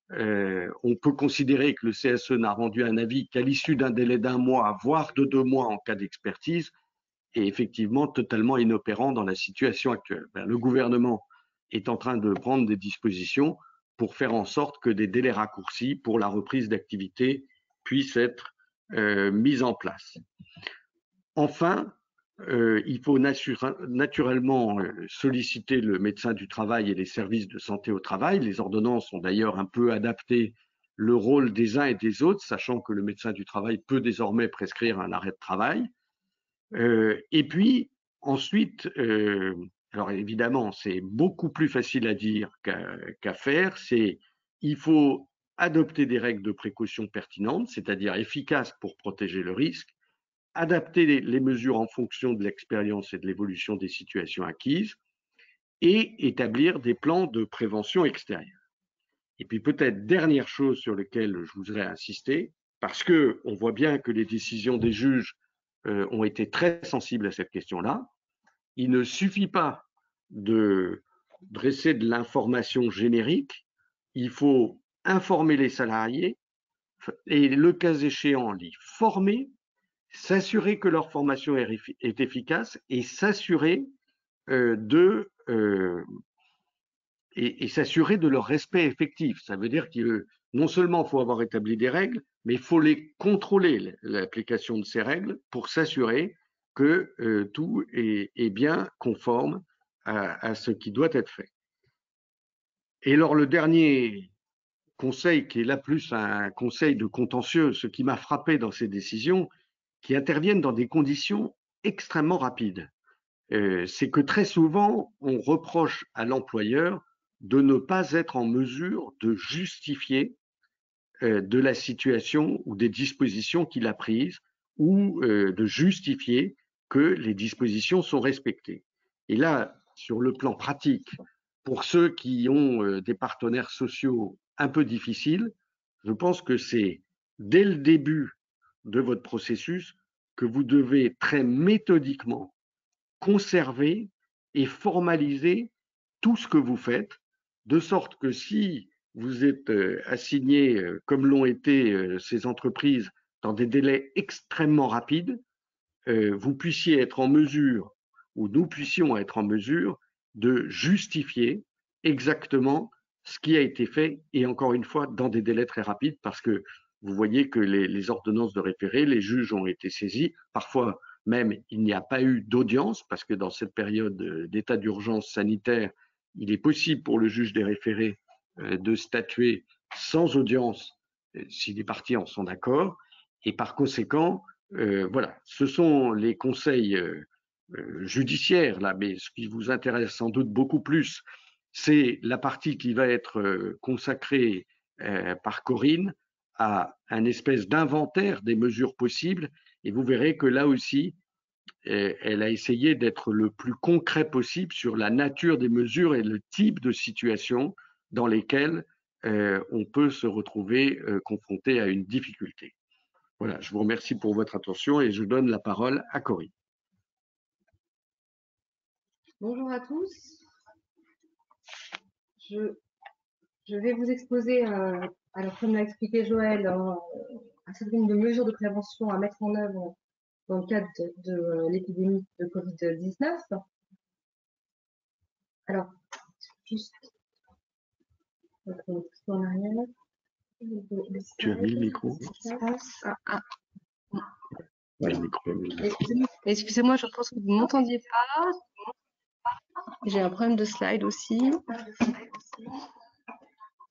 on peut considérer que le CSE n'a rendu un avis qu'à l'issue d'un délai d'1 mois, voire de 2 mois en cas d'expertise, est effectivement totalement inopérant dans la situation actuelle. Le gouvernement est en train de prendre des dispositions pour faire en sorte que des délais raccourcis pour la reprise d'activité puissent être mis en place. Enfin, il faut naturellement solliciter le médecin du travail et les services de santé au travail. Les ordonnances ont d'ailleurs un peu adapté le rôle des uns et des autres, sachant que le médecin du travail peut désormais prescrire un arrêt de travail. Et puis, ensuite, alors évidemment, c'est beaucoup plus facile à dire qu'à faire, il faut adopter des règles de précaution pertinentes, c'est-à-dire efficaces pour protéger le risque, adapter les mesures en fonction de l'expérience et de l'évolution des situations acquises et établir des plans de prévention extérieure. Et puis peut-être dernière chose sur laquelle je voudrais insister, parce qu'on voit bien que les décisions des juges ont été très sensibles à cette question-là, il ne suffit pas de dresser de l'information générique, il faut informer les salariés et le cas échéant les former, s'assurer que leur formation est efficace et s'assurer s'assurer de leur respect effectif. Ça veut dire que non seulement il faut avoir établi des règles, mais il faut les contrôler, l'application de ces règles, pour s'assurer que tout est bien conforme à ce qui doit être fait. Et alors le dernier conseil, qui est là plus un conseil de contentieux, ce qui m'a frappé dans ces décisions, qui interviennent dans des conditions extrêmement rapides, c'est que très souvent, on reproche à l'employeur de ne pas être en mesure de justifier de la situation ou des dispositions qu'il a prises ou de justifier que les dispositions sont respectées. Et là, sur le plan pratique, pour ceux qui ont des partenaires sociaux un peu difficiles, je pense que c'est dès le début de votre processus que vous devez très méthodiquement conserver et formaliser tout ce que vous faites, de sorte que si vous êtes assigné, comme l'ont été ces entreprises, dans des délais extrêmement rapides, vous puissiez être en mesure, ou nous puissions être en mesure, de justifier exactement ce qui a été fait, et encore une fois, dans des délais très rapides, parce que vous voyez que les ordonnances de référé, les juges ont été saisis, parfois même il n'y a pas eu d'audience, parce que dans cette période d'état d'urgence sanitaire, il est possible pour le juge des référés de statuer sans audience si les parties en sont d'accord, et par conséquent, Voilà, ce sont les conseils judiciaires, là, mais ce qui vous intéresse sans doute beaucoup plus, c'est la partie qui va être consacrée par Corinne à un espèce d'inventaire des mesures possibles. Et vous verrez que là aussi, elle a essayé d'être le plus concret possible sur la nature des mesures et le type de situation dans lesquelles on peut se retrouver confronté à une difficulté. Voilà, je vous remercie pour votre attention et je donne la parole à Corinne. Bonjour à tous. Je vais vous exposer, alors comme l'a expliqué Joël, un certain nombre de mesures de prévention à mettre en œuvre dans le cadre de l'épidémie de Covid-19. Alors, juste en arrière. Tu as mis le micro? Oui. Excusez-moi, je pense que vous ne m'entendiez pas. J'ai un problème de slide aussi.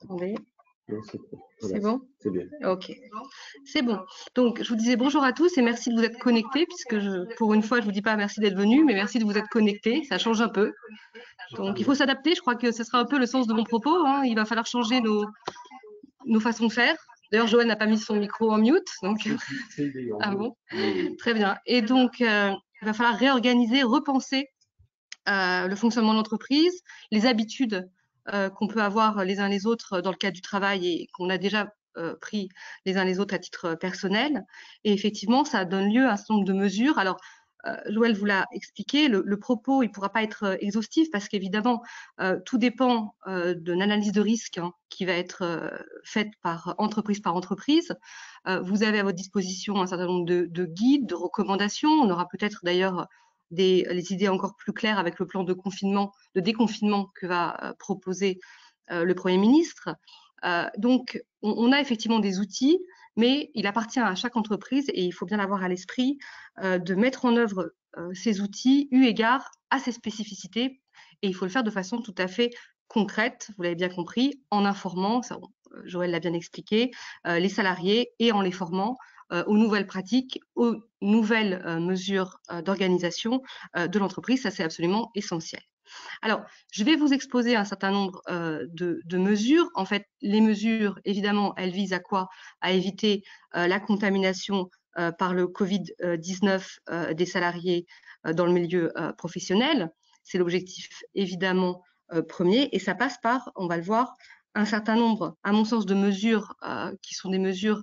Attendez. C'est bon? C'est bien. Ok, c'est bon. Donc, je vous disais bonjour à tous et merci de vous être connectés, puisque pour une fois, je vous dis pas merci d'être venus, mais merci de vous être connectés. Ça change un peu. Donc, il faut s'adapter. Je crois que ce sera un peu le sens de mon propos. Hein. Il va falloir changer nos façons de faire. D'ailleurs, Joël n'a pas mis son micro en mute. Donc, ah bon? Très bien. Et donc, il va falloir réorganiser, repenser le fonctionnement de l'entreprise, les habitudes qu'on peut avoir les uns les autres dans le cadre du travail et qu'on a déjà pris les uns les autres à titre personnel. Et effectivement, ça donne lieu à un certain nombre de mesures. Alors, Joël vous l'a expliqué, le propos, il ne pourra pas être exhaustif parce qu'évidemment, tout dépend d'une analyse de risque qui va être faite par entreprise. Vous avez à votre disposition un certain nombre de guides, de recommandations. On aura peut-être d'ailleurs les idées encore plus claires avec le plan de confinement, de déconfinement que va proposer le Premier ministre. Donc, on a effectivement des outils, mais il appartient à chaque entreprise, et il faut bien l'avoir à l'esprit, de mettre en œuvre ces outils eu égard à ses spécificités, et il faut le faire de façon tout à fait concrète, vous l'avez bien compris, en informant, ça, Joël l'a bien expliqué, les salariés et en les formant aux nouvelles pratiques, aux nouvelles mesures d'organisation de l'entreprise. Ça, c'est absolument essentiel. Alors, je vais vous exposer un certain nombre de mesures. En fait, les mesures, évidemment, elles visent à quoi? À éviter la contamination par le Covid-19 des salariés dans le milieu professionnel. C'est l'objectif, évidemment, premier. Et ça passe par, on va le voir, un certain nombre, à mon sens, de mesures qui sont des mesures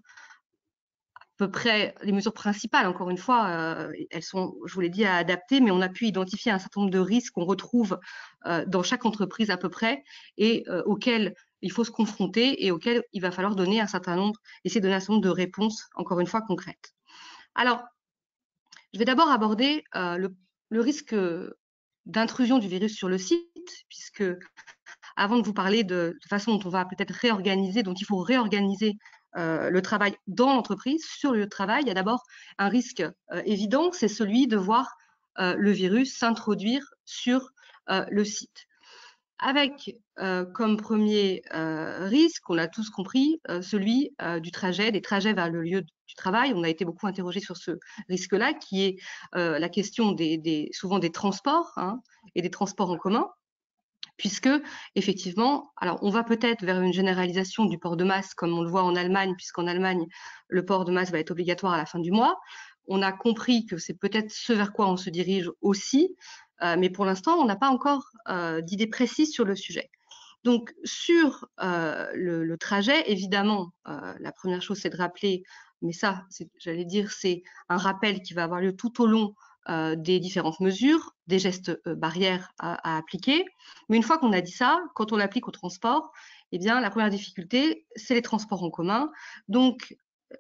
peu près les mesures principales, encore une fois, elles sont, je vous l'ai dit, à adapter, mais on a pu identifier un certain nombre de risques qu'on retrouve dans chaque entreprise à peu près et auxquels il faut se confronter et auxquels il va falloir donner un certain nombre, essayer de donner un certain nombre de réponses, encore une fois, concrètes. Alors, je vais d'abord aborder le risque d'intrusion du virus sur le site, puisque avant de vous parler de façon dont on va peut-être réorganiser, dont il faut réorganiser le travail dans l'entreprise, sur le lieu de travail, il y a d'abord un risque évident, c'est celui de voir le virus s'introduire sur le site. Avec comme premier risque, on l'a tous compris, celui du trajet, des trajets vers le lieu du travail. On a été beaucoup interrogé sur ce risque-là, qui est la question souvent des transports et des transports en commun. Puisque, effectivement, alors on va peut-être vers une généralisation du port de masque, comme on le voit en Allemagne, puisqu'en Allemagne, le port de masque va être obligatoire à la fin du mois. On a compris que c'est peut-être ce vers quoi on se dirige aussi, mais pour l'instant, on n'a pas encore d'idée précise sur le sujet. Donc, sur le trajet, évidemment, la première chose, c'est de rappeler, mais ça, j'allais dire, c'est un rappel qui va avoir lieu tout au long des différentes mesures, des gestes barrières à appliquer. Mais une fois qu'on a dit ça, quand on l'applique au transport, eh bien, la première difficulté, c'est les transports en commun. Donc,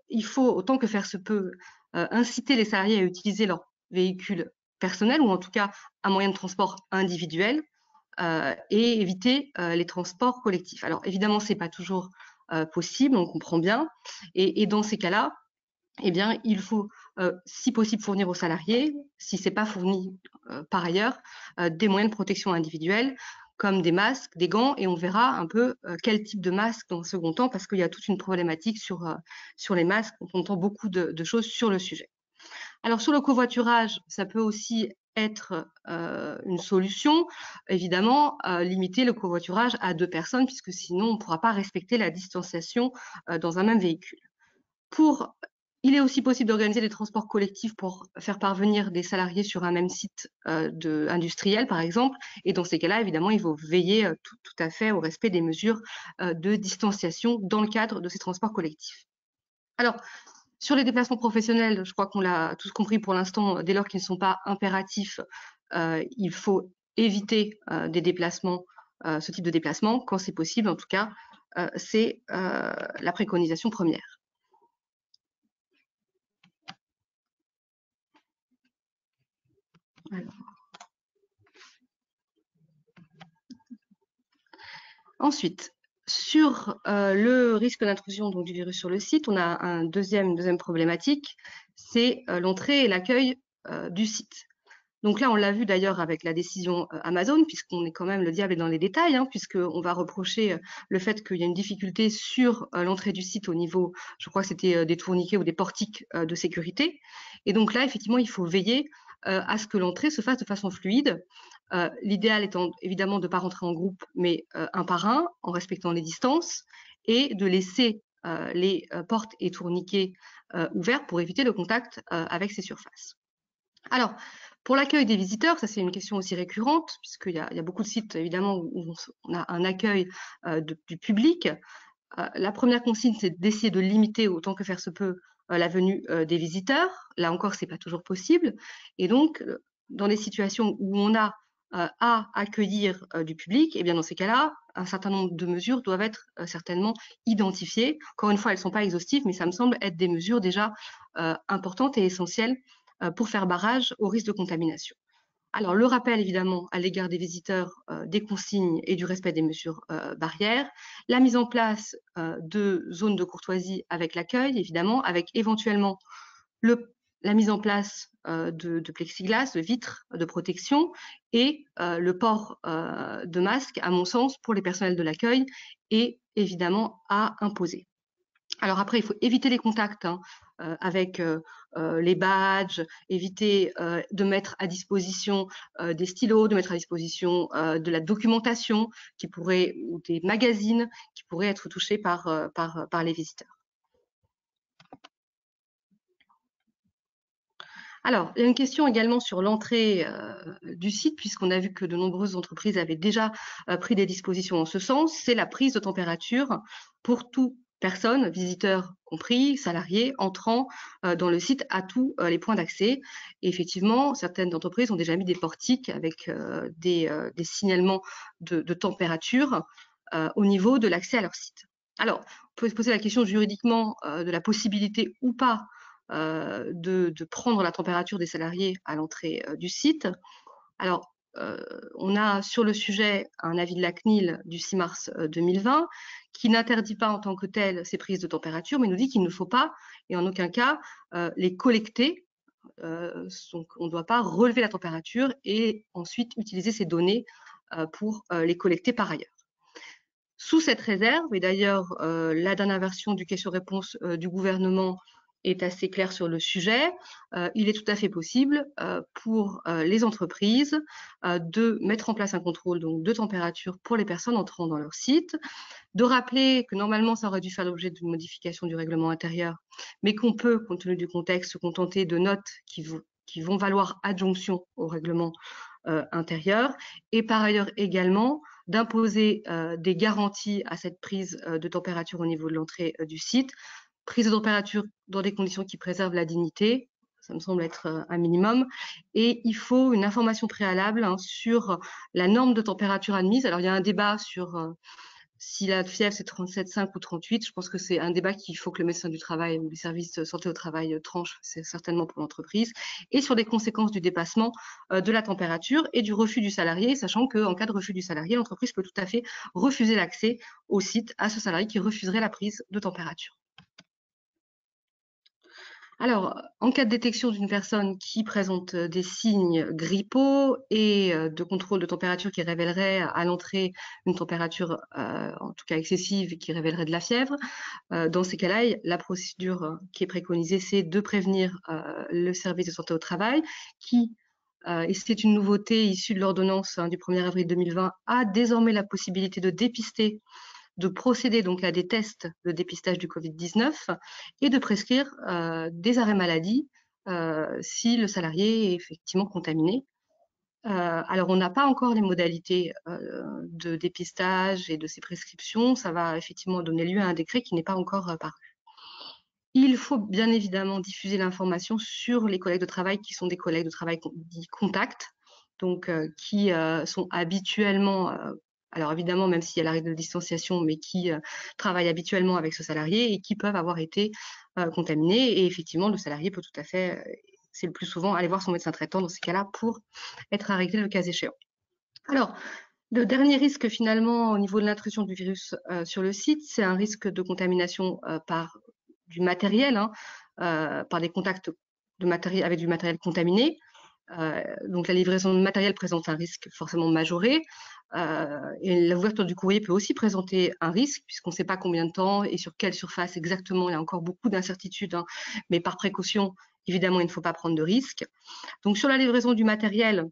il faut, autant que faire se peut, inciter les salariés à utiliser leur véhicule personnel ou en tout cas un moyen de transport individuel et éviter les transports collectifs. Alors, évidemment, ce n'est pas toujours possible, on comprend bien. Et dans ces cas-là, eh bien, il faut, si possible, fournir aux salariés, si ce n'est pas fourni par ailleurs, des moyens de protection individuelle, comme des masques, des gants, et on verra un peu quel type de masque dans un second temps, parce qu'il y a toute une problématique sur les masques, on entend beaucoup de choses sur le sujet. Alors sur le covoiturage, ça peut aussi être une solution, évidemment, limiter le covoiturage à 2 personnes, puisque sinon on ne pourra pas respecter la distanciation dans un même véhicule. Il est aussi possible d'organiser des transports collectifs pour faire parvenir des salariés sur un même site industriel, par exemple. Et dans ces cas-là, évidemment, il faut veiller tout à fait au respect des mesures de distanciation dans le cadre de ces transports collectifs. Alors, sur les déplacements professionnels, je crois qu'on l'a tous compris pour l'instant, dès lors qu'ils ne sont pas impératifs, il faut éviter des déplacements, ce type de déplacement, quand c'est possible en tout cas, c'est la préconisation première. Alors. Ensuite, sur le risque d'intrusion du virus sur le site, on a une deuxième problématique, c'est l'entrée et l'accueil du site. Donc là, on l'a vu d'ailleurs avec la décision Amazon, puisqu'on est quand même, le diable est dans les détails, hein, puisqu'on va reprocher le fait qu'il y a une difficulté sur l'entrée du site au niveau, je crois que c'était des tourniquets ou des portiques de sécurité. Et donc là, effectivement, il faut veiller à ce que l'entrée se fasse de façon fluide. L'idéal étant évidemment de ne pas rentrer en groupe, mais un par un, en respectant les distances, et de laisser les portes et tourniquets ouverts pour éviter le contact avec ces surfaces. Alors, pour l'accueil des visiteurs, ça c'est une question aussi récurrente, puisqu'il y a beaucoup de sites évidemment où on a un accueil du public. La première consigne, c'est d'essayer de limiter autant que faire se peut la venue des visiteurs. Là encore, ce n'est pas toujours possible. Et donc, dans les situations où on a à accueillir du public, et bien dans ces cas-là, un certain nombre de mesures doivent être certainement identifiées. Encore une fois, elles ne sont pas exhaustives, mais ça me semble être des mesures déjà importantes et essentielles pour faire barrage au risque de contamination. Alors, le rappel, évidemment, à l'égard des visiteurs des consignes et du respect des mesures barrières, la mise en place de zones de courtoisie avec l'accueil, évidemment, avec éventuellement la mise en place de plexiglas, de vitres de protection et le port de masques, à mon sens, pour les personnels de l'accueil est évidemment à imposer. Alors après, il faut éviter les contacts avec les badges, éviter de mettre à disposition des stylos, de mettre à disposition de la documentation ou des magazines qui pourraient être touchés par les visiteurs. Alors, il y a une question également sur l'entrée du site, puisqu'on a vu que de nombreuses entreprises avaient déjà pris des dispositions en ce sens, c'est la prise de température pour toute personne, visiteurs compris, salariés, entrant dans le site à tous les points d'accès. Et effectivement, certaines entreprises ont déjà mis des portiques avec des signalements de température au niveau de l'accès à leur site. Alors, on peut se poser la question juridiquement de la possibilité ou pas de prendre la température des salariés à l'entrée du site. Alors, on a sur le sujet un avis de la CNIL du 6 mars 2020 qui n'interdit pas en tant que tel ces prises de température, mais nous dit qu'il ne faut pas, et en aucun cas, les collecter. Donc, on ne doit pas relever la température et ensuite utiliser ces données pour les collecter par ailleurs. Sous cette réserve, et d'ailleurs la dernière version du question-réponse du gouvernement est assez claire sur le sujet, il est tout à fait possible pour les entreprises de mettre en place un contrôle donc, de température pour les personnes entrant dans leur site, de rappeler que normalement ça aurait dû faire l'objet d'une modification du règlement intérieur, mais qu'on peut, compte tenu du contexte, se contenter de notes qui vont valoir adjonction au règlement intérieur, et par ailleurs également d'imposer des garanties à cette prise de température au niveau de l'entrée du site, prise de température dans des conditions qui préservent la dignité, ça me semble être un minimum, et il faut une information préalable sur la norme de température admise. Alors il y a un débat sur si la fièvre c'est 37,5 ou 38, je pense que c'est un débat qu'il faut que le médecin du travail ou les services de santé au travail tranchent, c'est certainement pour l'entreprise, et sur les conséquences du dépassement de la température et du refus du salarié, sachant qu'en cas de refus du salarié, l'entreprise peut tout à fait refuser l'accès au site à ce salarié qui refuserait la prise de température. Alors, en cas de détection d'une personne qui présente des signes grippaux et de contrôle de température qui révélerait à l'entrée une température en tout cas excessive et qui révélerait de la fièvre, dans ces cas-là, la procédure qui est préconisée, c'est de prévenir le service de santé au travail qui, et c'est une nouveauté issue de l'ordonnance du 1er avril 2020, a désormais la possibilité de dépister, de procéder donc à des tests de dépistage du Covid-19 et de prescrire des arrêts maladie si le salarié est effectivement contaminé. Alors, on n'a pas encore les modalités de dépistage et de ces prescriptions. Ça va effectivement donner lieu à un décret qui n'est pas encore paru. Il faut bien évidemment diffuser l'information sur les collègues de travail qui sont des collègues de travail dits contact, donc qui sont habituellement, alors évidemment même s'il y a la règle de distanciation, mais qui travaillent habituellement avec ce salarié et qui peuvent avoir été contaminés. Et effectivement, le salarié peut tout à fait, c'est le plus souvent, aller voir son médecin traitant dans ces cas-là pour être arrêté le cas échéant. Alors, le dernier risque finalement au niveau de l'intrusion du virus sur le site, c'est un risque de contamination par du matériel, par des contacts de matériel, avec du matériel contaminé. Donc la livraison de matériel présente un risque forcément majoré. Et l'ouverture du courrier peut aussi présenter un risque, puisqu'on ne sait pas combien de temps et sur quelle surface exactement. Il y a encore beaucoup d'incertitudes, mais par précaution, évidemment, il ne faut pas prendre de risques. Donc sur la livraison du matériel,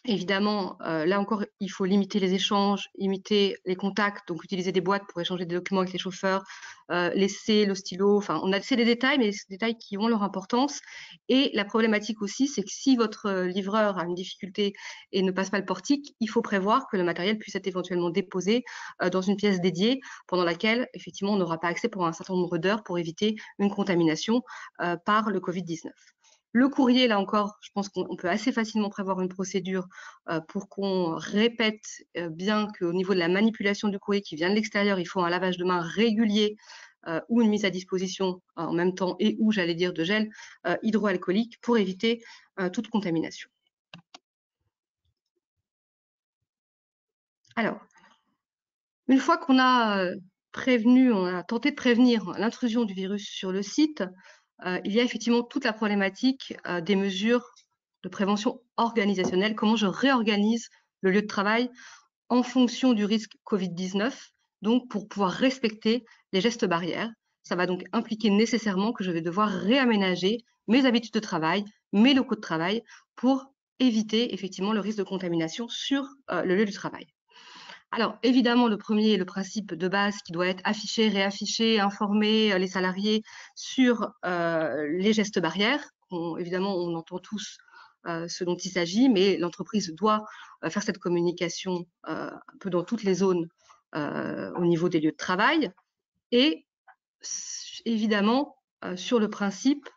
évidemment, là encore, il faut limiter les échanges, limiter les contacts, donc utiliser des boîtes pour échanger des documents avec les chauffeurs, laisser le stylo, enfin, c'est des détails, mais c'est des détails qui ont leur importance. Et la problématique aussi, c'est que si votre livreur a une difficulté et ne passe pas le portique, il faut prévoir que le matériel puisse être éventuellement déposé dans une pièce dédiée, pendant laquelle, effectivement, on n'aura pas accès pour un certain nombre d'heures pour éviter une contamination par le Covid-19. Le courrier, là encore, je pense qu'on peut assez facilement prévoir une procédure pour qu'on répète bien qu'au niveau de la manipulation du courrier qui vient de l'extérieur, il faut un lavage de mains régulier ou une mise à disposition en même temps et ou, j'allais dire, de gel hydroalcoolique pour éviter toute contamination. Alors, une fois qu'on a prévenu, on a tenté de prévenir l'intrusion du virus sur le site, il y a effectivement toute la problématique des mesures de prévention organisationnelle, comment je réorganise le lieu de travail en fonction du risque Covid-19, donc pour pouvoir respecter les gestes barrières. Ça va donc impliquer nécessairement que je vais devoir réaménager mes habitudes de travail, mes locaux de travail, pour éviter effectivement le risque de contamination sur le lieu du travail. Alors, évidemment, le premier, le principe de base qui doit être affiché, réaffiché, informer les salariés sur les gestes barrières. Évidemment, on entend tous ce dont il s'agit, mais l'entreprise doit faire cette communication un peu dans toutes les zones au niveau des lieux de travail. Et évidemment, sur le principe,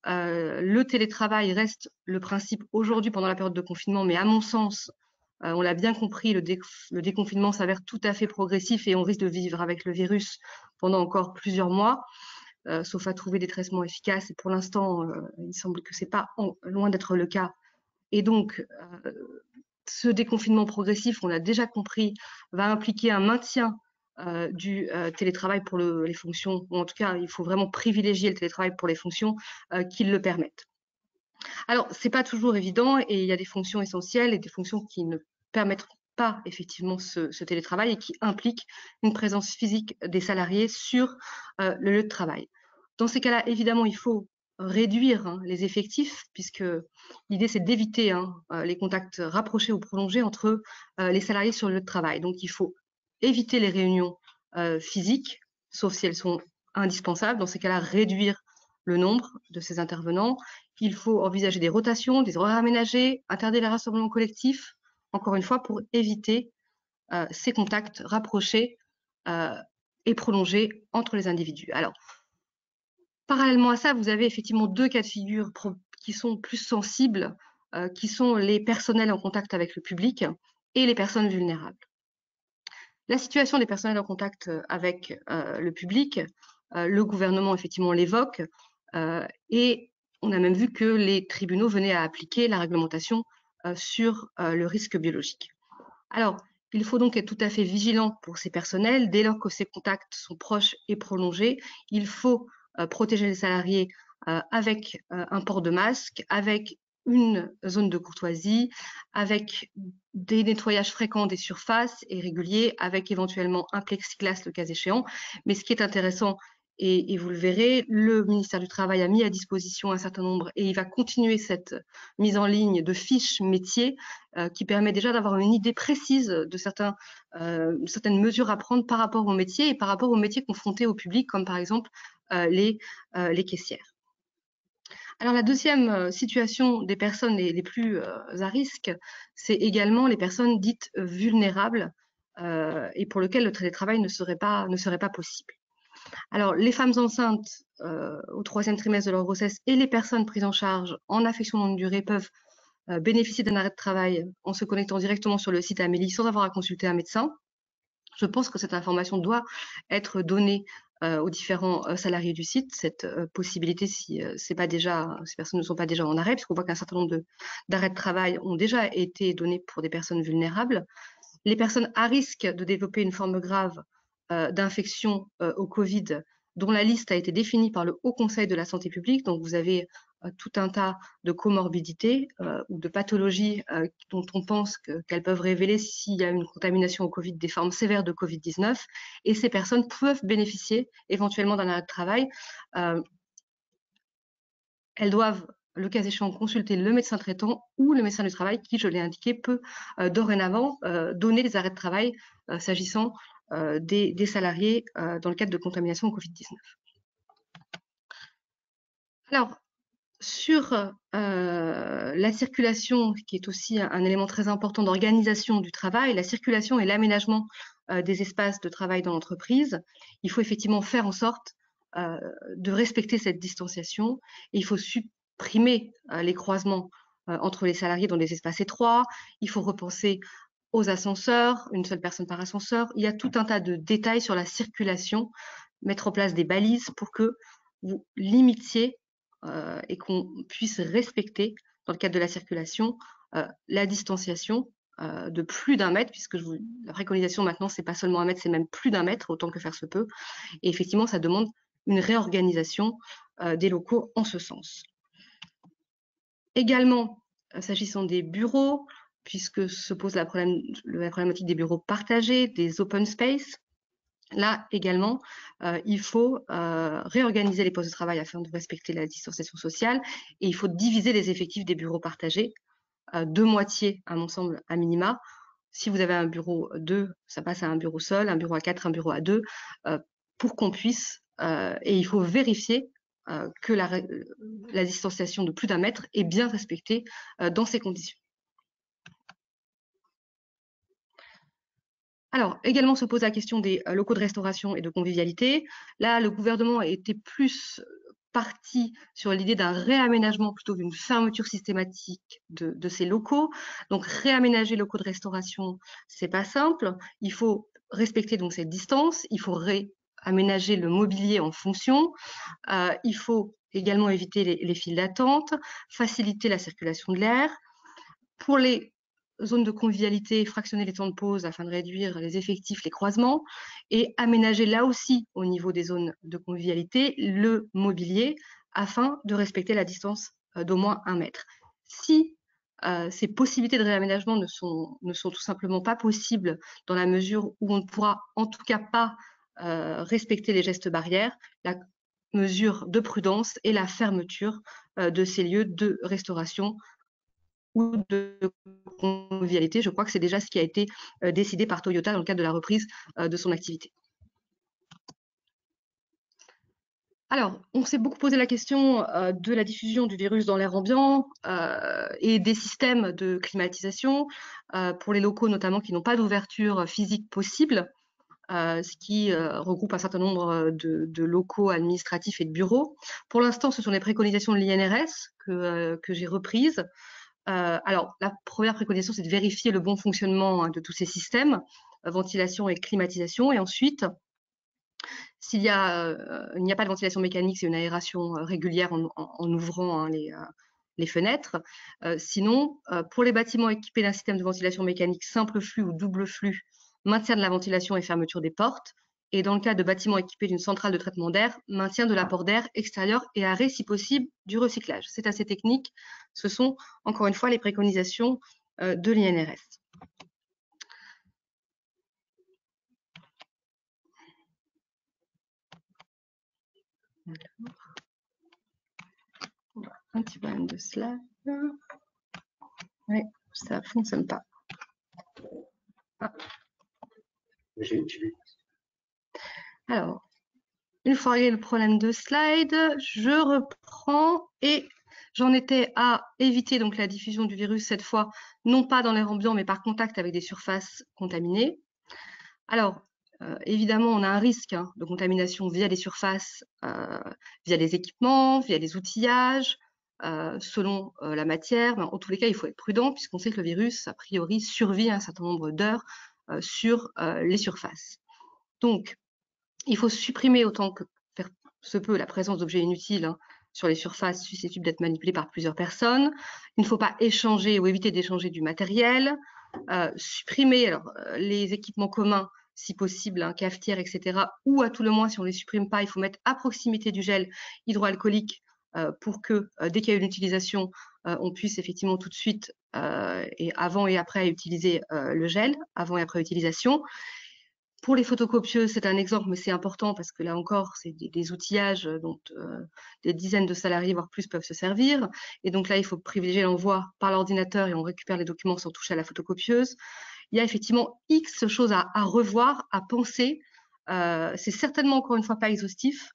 le télétravail reste le principe aujourd'hui pendant la période de confinement, mais à mon sens, on l'a bien compris, le déconfinement s'avère tout à fait progressif et on risque de vivre avec le virus pendant encore plusieurs mois, sauf à trouver des traitements efficaces. Et pour l'instant, il semble que ce n'est pas loin d'être le cas. Et donc, ce déconfinement progressif, on l'a déjà compris, va impliquer un maintien du télétravail pour les fonctions, ou en tout cas, il faut vraiment privilégier le télétravail pour les fonctions qui le permettent. Alors, ce n'est pas toujours évident et il y a des fonctions essentielles et des fonctions qui ne permettent pas effectivement ce télétravail et qui impliquent une présence physique des salariés sur le lieu de travail. Dans ces cas-là, évidemment, il faut réduire les effectifs puisque l'idée, c'est d'éviter les contacts rapprochés ou prolongés entre les salariés sur le lieu de travail. Donc, il faut éviter les réunions physiques, sauf si elles sont indispensables. Dans ces cas-là, réduire le nombre de ces intervenants. Il faut envisager des rotations, des horaires aménagés, interdire les rassemblements collectifs, encore une fois, pour éviter ces contacts rapprochés et prolongés entre les individus. Alors, parallèlement à ça, vous avez effectivement deux cas de figure qui sont plus sensibles, qui sont les personnels en contact avec le public et les personnes vulnérables. La situation des personnels en contact avec le public, le gouvernement effectivement l'évoque, et on a même vu que les tribunaux venaient à appliquer la réglementation sur le risque biologique. Alors, il faut donc être tout à fait vigilant pour ces personnels. Dès lors que ces contacts sont proches et prolongés, il faut protéger les salariés avec un port de masque, avec une zone de courtoisie, avec des nettoyages fréquents des surfaces et réguliers, avec éventuellement un plexiglas le cas échéant. Mais ce qui est intéressant, et vous le verrez, le ministère du Travail a mis à disposition un certain nombre, et il va continuer cette mise en ligne de fiches métiers qui permet déjà d'avoir une idée précise de certaines mesures à prendre par rapport aux métiers et par rapport aux métiers confrontés au public, comme par exemple les caissières. Alors la deuxième situation des personnes les plus à risque, c'est également les personnes dites vulnérables et pour lesquelles le télétravail ne serait pas possible. Alors les femmes enceintes au 3e trimestre de leur grossesse et les personnes prises en charge en affection longue durée peuvent bénéficier d'un arrêt de travail en se connectant directement sur le site Amélie sans avoir à consulter un médecin. Je pense que cette information doit être donnée aux différents salariés du site, cette possibilité si ces personnes ne sont pas déjà en arrêt, puisqu'on voit qu'un certain nombre d'arrêts de travail ont déjà été donnés pour des personnes vulnérables. Les personnes à risque de développer une forme grave d'infection au Covid, dont la liste a été définie par le Haut Conseil de la santé publique. Donc, vous avez tout un tas de comorbidités ou de pathologies dont on pense qu'elles peuvent révéler s'il y a une contamination au Covid, des formes sévères de Covid-19. Et ces personnes peuvent bénéficier éventuellement d'un arrêt de travail. Elles doivent, le cas échéant, consulter le médecin traitant ou le médecin du travail qui, je l'ai indiqué, peut dorénavant donner des arrêts de travail s'agissant des salariés dans le cadre de contamination au Covid-19. Alors, sur la circulation, qui est aussi un élément très important d'organisation du travail, la circulation et l'aménagement des espaces de travail dans l'entreprise, il faut effectivement faire en sorte de respecter cette distanciation et il faut supprimer les croisements entre les salariés dans des espaces étroits, il faut repenser aux ascenseurs, une seule personne par ascenseur. Il y a tout un tas de détails sur la circulation, mettre en place des balises pour que vous limitiez et qu'on puisse respecter, dans le cadre de la circulation, la distanciation de plus d'1 mètre, puisque la préconisation maintenant, c'est pas seulement 1 mètre, c'est même plus d'1 mètre, autant que faire se peut. Et effectivement, ça demande une réorganisation des locaux en ce sens. Également, s'agissant des bureaux, puisque se pose la problématique des bureaux partagés, des open space, là également, il faut réorganiser les postes de travail afin de respecter la distanciation sociale et il faut diviser les effectifs des bureaux partagés, de moitié, à mon sens, à minima. Si vous avez un bureau 2, ça passe à un bureau seul, un bureau à 4, un bureau à 2, pour qu'on puisse, et il faut vérifier que la distanciation de plus d'1 mètre est bien respectée dans ces conditions. Alors, également se pose la question des locaux de restauration et de convivialité. Là, le gouvernement était plus parti sur l'idée d'un réaménagement plutôt qu'une fermeture systématique de ces locaux. Donc, réaménager les locaux de restauration, c'est pas simple. Il faut respecter donc cette distance. Il faut réaménager le mobilier en fonction. Il faut également éviter les files d'attente, faciliter la circulation de l'air. Pour les zones de convivialité, fractionner les temps de pause afin de réduire les effectifs, les croisements, et aménager là aussi, au niveau des zones de convivialité, le mobilier afin de respecter la distance d'au moins 1 mètre. Si ces possibilités de réaménagement ne sont tout simplement pas possibles dans la mesure où on ne pourra en tout cas pas respecter les gestes barrières, la mesure de prudence et la fermeture de ces lieux de restauration ou de convivialité. Je crois que c'est déjà ce qui a été décidé par Toyota dans le cadre de la reprise de son activité. Alors, on s'est beaucoup posé la question de la diffusion du virus dans l'air ambiant et des systèmes de climatisation pour les locaux notamment qui n'ont pas d'ouverture physique possible, ce qui regroupe un certain nombre de locaux administratifs et de bureaux. Pour l'instant, ce sont les préconisations de l'INRS que j'ai reprises. Alors, la première préconisation, c'est de vérifier le bon fonctionnement de tous ces systèmes, ventilation et climatisation. Et ensuite, s'il n'y a pas de ventilation mécanique, c'est une aération régulière en ouvrant les fenêtres. Sinon, pour les bâtiments équipés d'un système de ventilation mécanique simple flux ou double flux, maintien de la ventilation et fermeture des portes. Et dans le cas de bâtiments équipés d'une centrale de traitement d'air, maintien de l'apport d'air extérieur et arrêt, si possible, du recyclage. C'est assez technique. Ce sont, encore une fois, les préconisations de l'INRS. Un petit problème de slide. Oui, ça ne fonctionne pas. Ah. Alors, une fois réglé le problème de slide, je reprends et j'en étais à éviter donc la diffusion du virus cette fois, non pas dans l'air ambiant, mais par contact avec des surfaces contaminées. Alors, évidemment, on a un risque de contamination via les surfaces, via les équipements, via les outillages, selon la matière. Mais en tous les cas, il faut être prudent puisqu'on sait que le virus, a priori, survit un certain nombre d'heures sur les surfaces. Donc, il faut supprimer autant que faire se peut la présence d'objets inutiles sur les surfaces susceptibles d'être manipulées par plusieurs personnes. Il ne faut pas échanger ou éviter d'échanger du matériel. Supprimer les équipements communs, si possible, cafetière, etc. Ou à tout le moins, si on ne les supprime pas, il faut mettre à proximité du gel hydroalcoolique pour que dès qu'il y a une utilisation, on puisse effectivement tout de suite, et avant et après, utiliser le gel, avant et après utilisation. Pour les photocopieuses, c'est un exemple, mais c'est important parce que là encore, c'est des outillages dont des dizaines de salariés, voire plus, peuvent se servir. Et donc là, il faut privilégier l'envoi par l'ordinateur et on récupère les documents sans toucher à la photocopieuse. Il y a effectivement X choses à revoir, à penser. C'est certainement, encore une fois, pas exhaustif.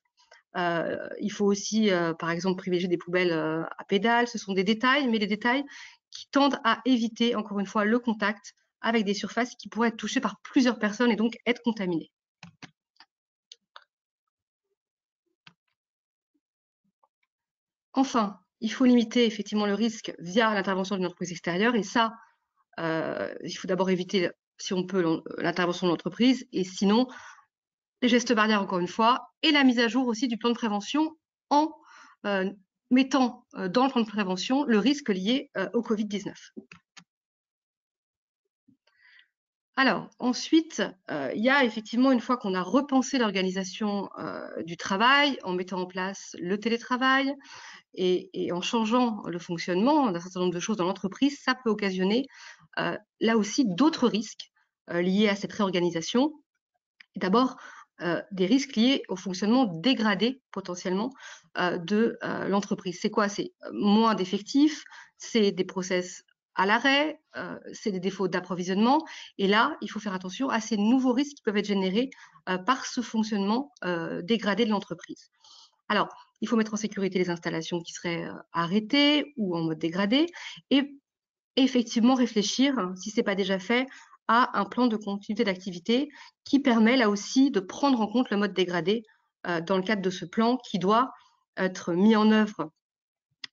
Il faut aussi, par exemple, privilégier des poubelles à pédales. Ce sont des détails, mais des détails qui tendent à éviter, encore une fois, le contact avec des surfaces qui pourraient être touchées par plusieurs personnes et donc être contaminées. Enfin, il faut limiter effectivement le risque via l'intervention d'une entreprise extérieure et ça, il faut d'abord éviter, si on peut, l'intervention de l'entreprise et sinon, les gestes barrières encore une fois et la mise à jour aussi du plan de prévention en mettant dans le plan de prévention le risque lié au Covid-19. Alors, ensuite, il y a effectivement, une fois qu'on a repensé l'organisation du travail, en mettant en place le télétravail et en changeant le fonctionnement d'un certain nombre de choses dans l'entreprise, ça peut occasionner là aussi d'autres risques liés à cette réorganisation. D'abord, des risques liés au fonctionnement dégradé potentiellement de l'entreprise. C'est quoi? C'est moins d'effectifs, c'est des process à l'arrêt, c'est des défauts d'approvisionnement. Et là, il faut faire attention à ces nouveaux risques qui peuvent être générés par ce fonctionnement dégradé de l'entreprise. Alors, il faut mettre en sécurité les installations qui seraient arrêtées ou en mode dégradé et effectivement réfléchir, si ce n'est pas déjà fait, à un plan de continuité d'activité qui permet là aussi de prendre en compte le mode dégradé dans le cadre de ce plan qui doit être mis en œuvre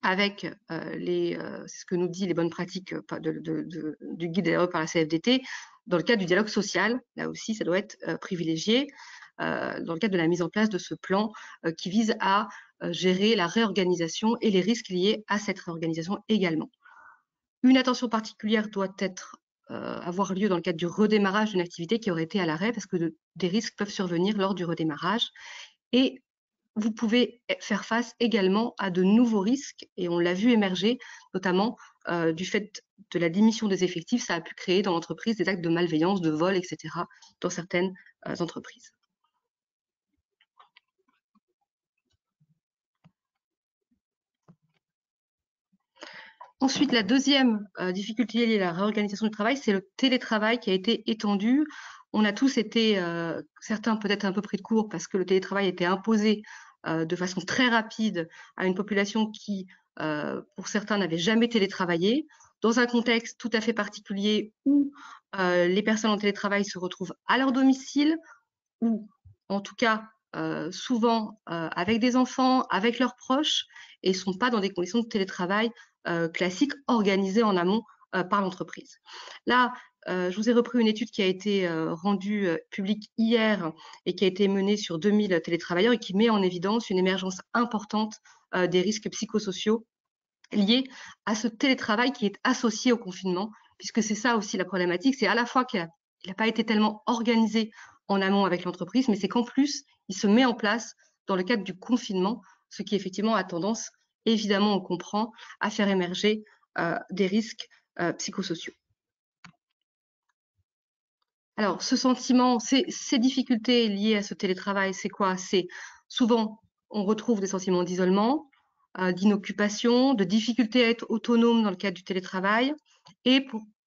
avec c'est ce que nous dit les bonnes pratiques du guide RE par la CFDT, dans le cadre du dialogue social. Là aussi, ça doit être privilégié dans le cadre de la mise en place de ce plan qui vise à gérer la réorganisation et les risques liés à cette réorganisation également. Une attention particulière doit avoir lieu dans le cadre du redémarrage d'une activité qui aurait été à l'arrêt parce que des risques peuvent survenir lors du redémarrage. Et vous pouvez faire face également à de nouveaux risques, et on l'a vu émerger, notamment du fait de la diminution des effectifs, ça a pu créer dans l'entreprise des actes de malveillance, de vol, etc., dans certaines entreprises. Ensuite, la deuxième difficulté liée à la réorganisation du travail, c'est le télétravail qui a été étendu. On a tous été, certains peut-être un peu pris de court parce que le télétravail a été imposé de façon très rapide à une population qui, pour certains, n'avait jamais télétravaillé, dans un contexte tout à fait particulier où les personnes en télétravail se retrouvent à leur domicile, ou en tout cas souvent avec des enfants, avec leurs proches, et ne sont pas dans des conditions de télétravail classiques organisées en amont par l'entreprise. Là, je vous ai repris une étude qui a été rendue publique hier et qui a été menée sur 2000 télétravailleurs et qui met en évidence une émergence importante des risques psychosociaux liés à ce télétravail qui est associé au confinement, puisque c'est ça aussi la problématique, c'est à la fois qu'il n'a pas été tellement organisé en amont avec l'entreprise, mais c'est qu'en plus, il se met en place dans le cadre du confinement, ce qui effectivement a tendance, évidemment, on comprend, à faire émerger des risques psychosociaux. Alors, ce sentiment, ces difficultés liées à ce télétravail, c'est quoi? C'est souvent, on retrouve des sentiments d'isolement, d'inoccupation, de difficulté à être autonome dans le cadre du télétravail et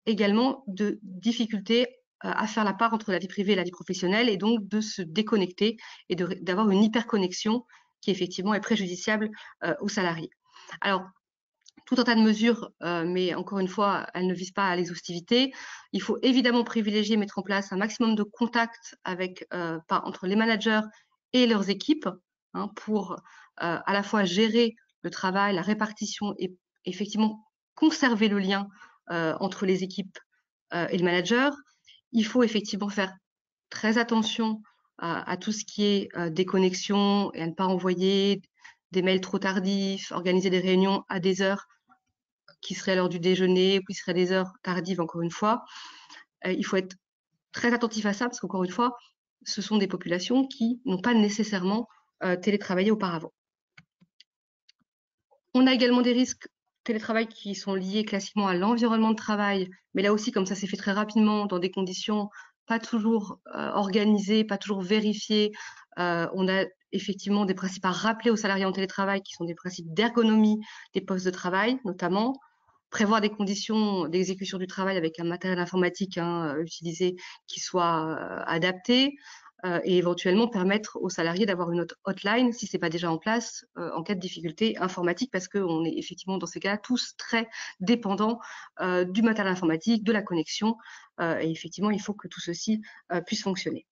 également de difficulté à faire la part entre la vie privée et la vie professionnelle et donc de se déconnecter et d'avoir une hyperconnexion qui effectivement est préjudiciable aux salariés. Alors, tout un tas de mesures, mais encore une fois, elles ne visent pas à l'exhaustivité. Il faut évidemment privilégier, mettre en place un maximum de contacts avec, entre les managers et leurs équipes hein, pour à la fois gérer le travail, la répartition et effectivement conserver le lien entre les équipes et le manager. Il faut effectivement faire très attention à tout ce qui est déconnexion et à ne pas envoyer des mails trop tardifs, organiser des réunions à des heures qui seraient à l'heure du déjeuner, ou qui seraient des heures tardives, encore une fois. Il faut être très attentif à ça, parce qu'encore une fois, ce sont des populations qui n'ont pas nécessairement télétravaillé auparavant. On a également des risques télétravail qui sont liés classiquement à l'environnement de travail, mais là aussi, comme ça s'est fait très rapidement, dans des conditions pas toujours organisées, pas toujours vérifiées, on a effectivement des principes à rappeler aux salariés en télétravail qui sont des principes d'ergonomie des postes de travail, notamment, prévoir des conditions d'exécution du travail avec un matériel informatique utilisé qui soit adapté, et éventuellement permettre aux salariés d'avoir une hotline, si ce n'est pas déjà en place, en cas de difficulté informatique, parce qu'on est effectivement dans ces cas tous très dépendants du matériel informatique, de la connexion, et effectivement, il faut que tout ceci puisse fonctionner.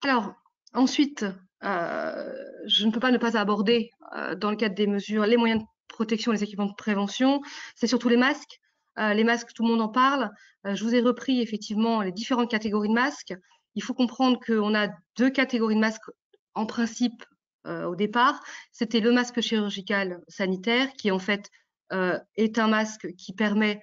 Alors, ensuite, je ne peux pas ne pas aborder, dans le cadre des mesures, les moyens de protection, les équipements de prévention, c'est surtout les masques. Les masques, tout le monde en parle. Je vous ai repris effectivement les différentes catégories de masques. Il faut comprendre qu'on a deux catégories de masques en principe au départ. C'était le masque chirurgical sanitaire qui en fait est un masque qui permet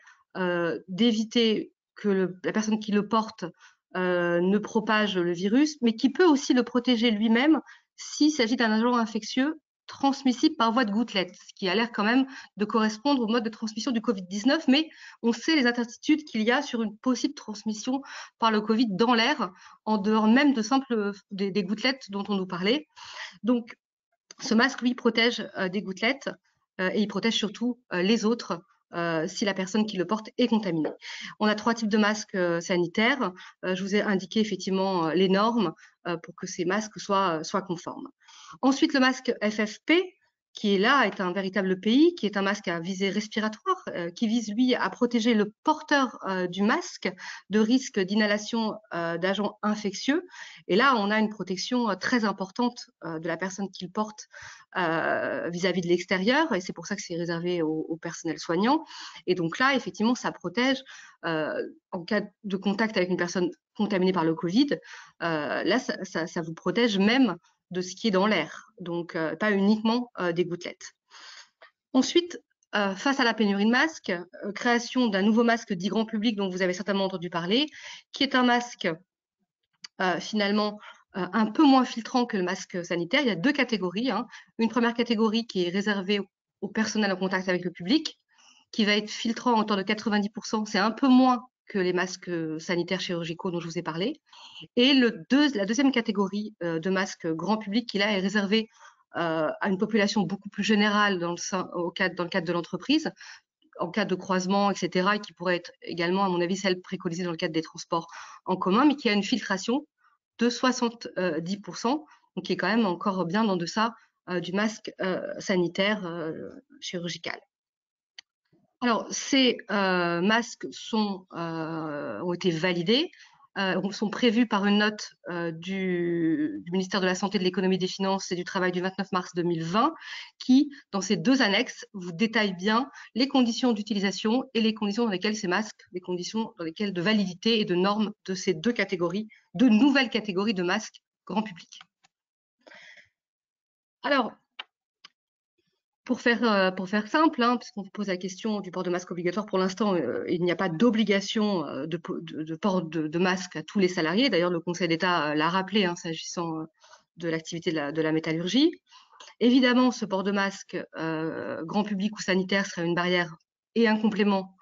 d'éviter que la personne qui le porte ne propage le virus, mais qui peut aussi le protéger lui-même s'il s'agit d'un agent infectieux transmissible par voie de gouttelettes, ce qui a l'air quand même de correspondre au mode de transmission du Covid-19, mais on sait les incertitudes qu'il y a sur une possible transmission par le Covid dans l'air, en dehors même de des gouttelettes dont on nous parlait. Donc, ce masque, lui, protège des gouttelettes et il protège surtout les autres si la personne qui le porte est contaminée. On a trois types de masques sanitaires. Je vous ai indiqué effectivement les normes pour que ces masques soient conformes. Ensuite, le masque FFP, qui est là, est un véritable pays, qui est un masque à visée respiratoire, qui vise, lui, à protéger le porteur du masque de risque d'inhalation d'agents infectieux. Et là, on a une protection très importante de la personne qui le porte vis-à-vis de l'extérieur, et c'est pour ça que c'est réservé au personnel soignant. Et donc là, effectivement, ça protège en cas de contact avec une personne contaminée par le Covid. Là, ça vous protège même de ce qui est dans l'air, donc pas uniquement des gouttelettes. Ensuite, face à la pénurie de masques, création d'un nouveau masque dit grand public dont vous avez certainement entendu parler, qui est un masque finalement un peu moins filtrant que le masque sanitaire. Il y a deux catégories. Une première catégorie qui est réservée au personnel en contact avec le public, qui va être filtrant en hauteur de 90%. C'est un peu moins que les masques sanitaires chirurgicaux dont je vous ai parlé. Et la deuxième catégorie de masques grand public qui là est réservée à une population beaucoup plus générale dans le cadre de l'entreprise, en cas de croisement, etc., et qui pourrait être également, à mon avis, celle préconisée dans le cadre des transports en commun, mais qui a une filtration de 70%, donc qui est quand même encore bien en deçà du masque sanitaire chirurgical. Alors, ces masques ont été validés, sont prévus par une note du ministère de la Santé, de l'Économie et des Finances et du Travail du 29 mars 2020, qui, dans ces deux annexes, vous détaille bien les conditions d'utilisation et les conditions dans lesquelles ces masques, les conditions dans lesquelles de validité et de normes de ces deux catégories, deux nouvelles catégories de masques grand public. Alors, Pour faire simple, hein, puisqu'on pose la question du port de masque obligatoire, pour l'instant, il n'y a pas d'obligation de port de masque à tous les salariés. D'ailleurs, le Conseil d'État l'a rappelé, hein, s'agissant de l'activité de la métallurgie. Évidemment, ce port de masque, grand public ou sanitaire, serait une barrière et un complément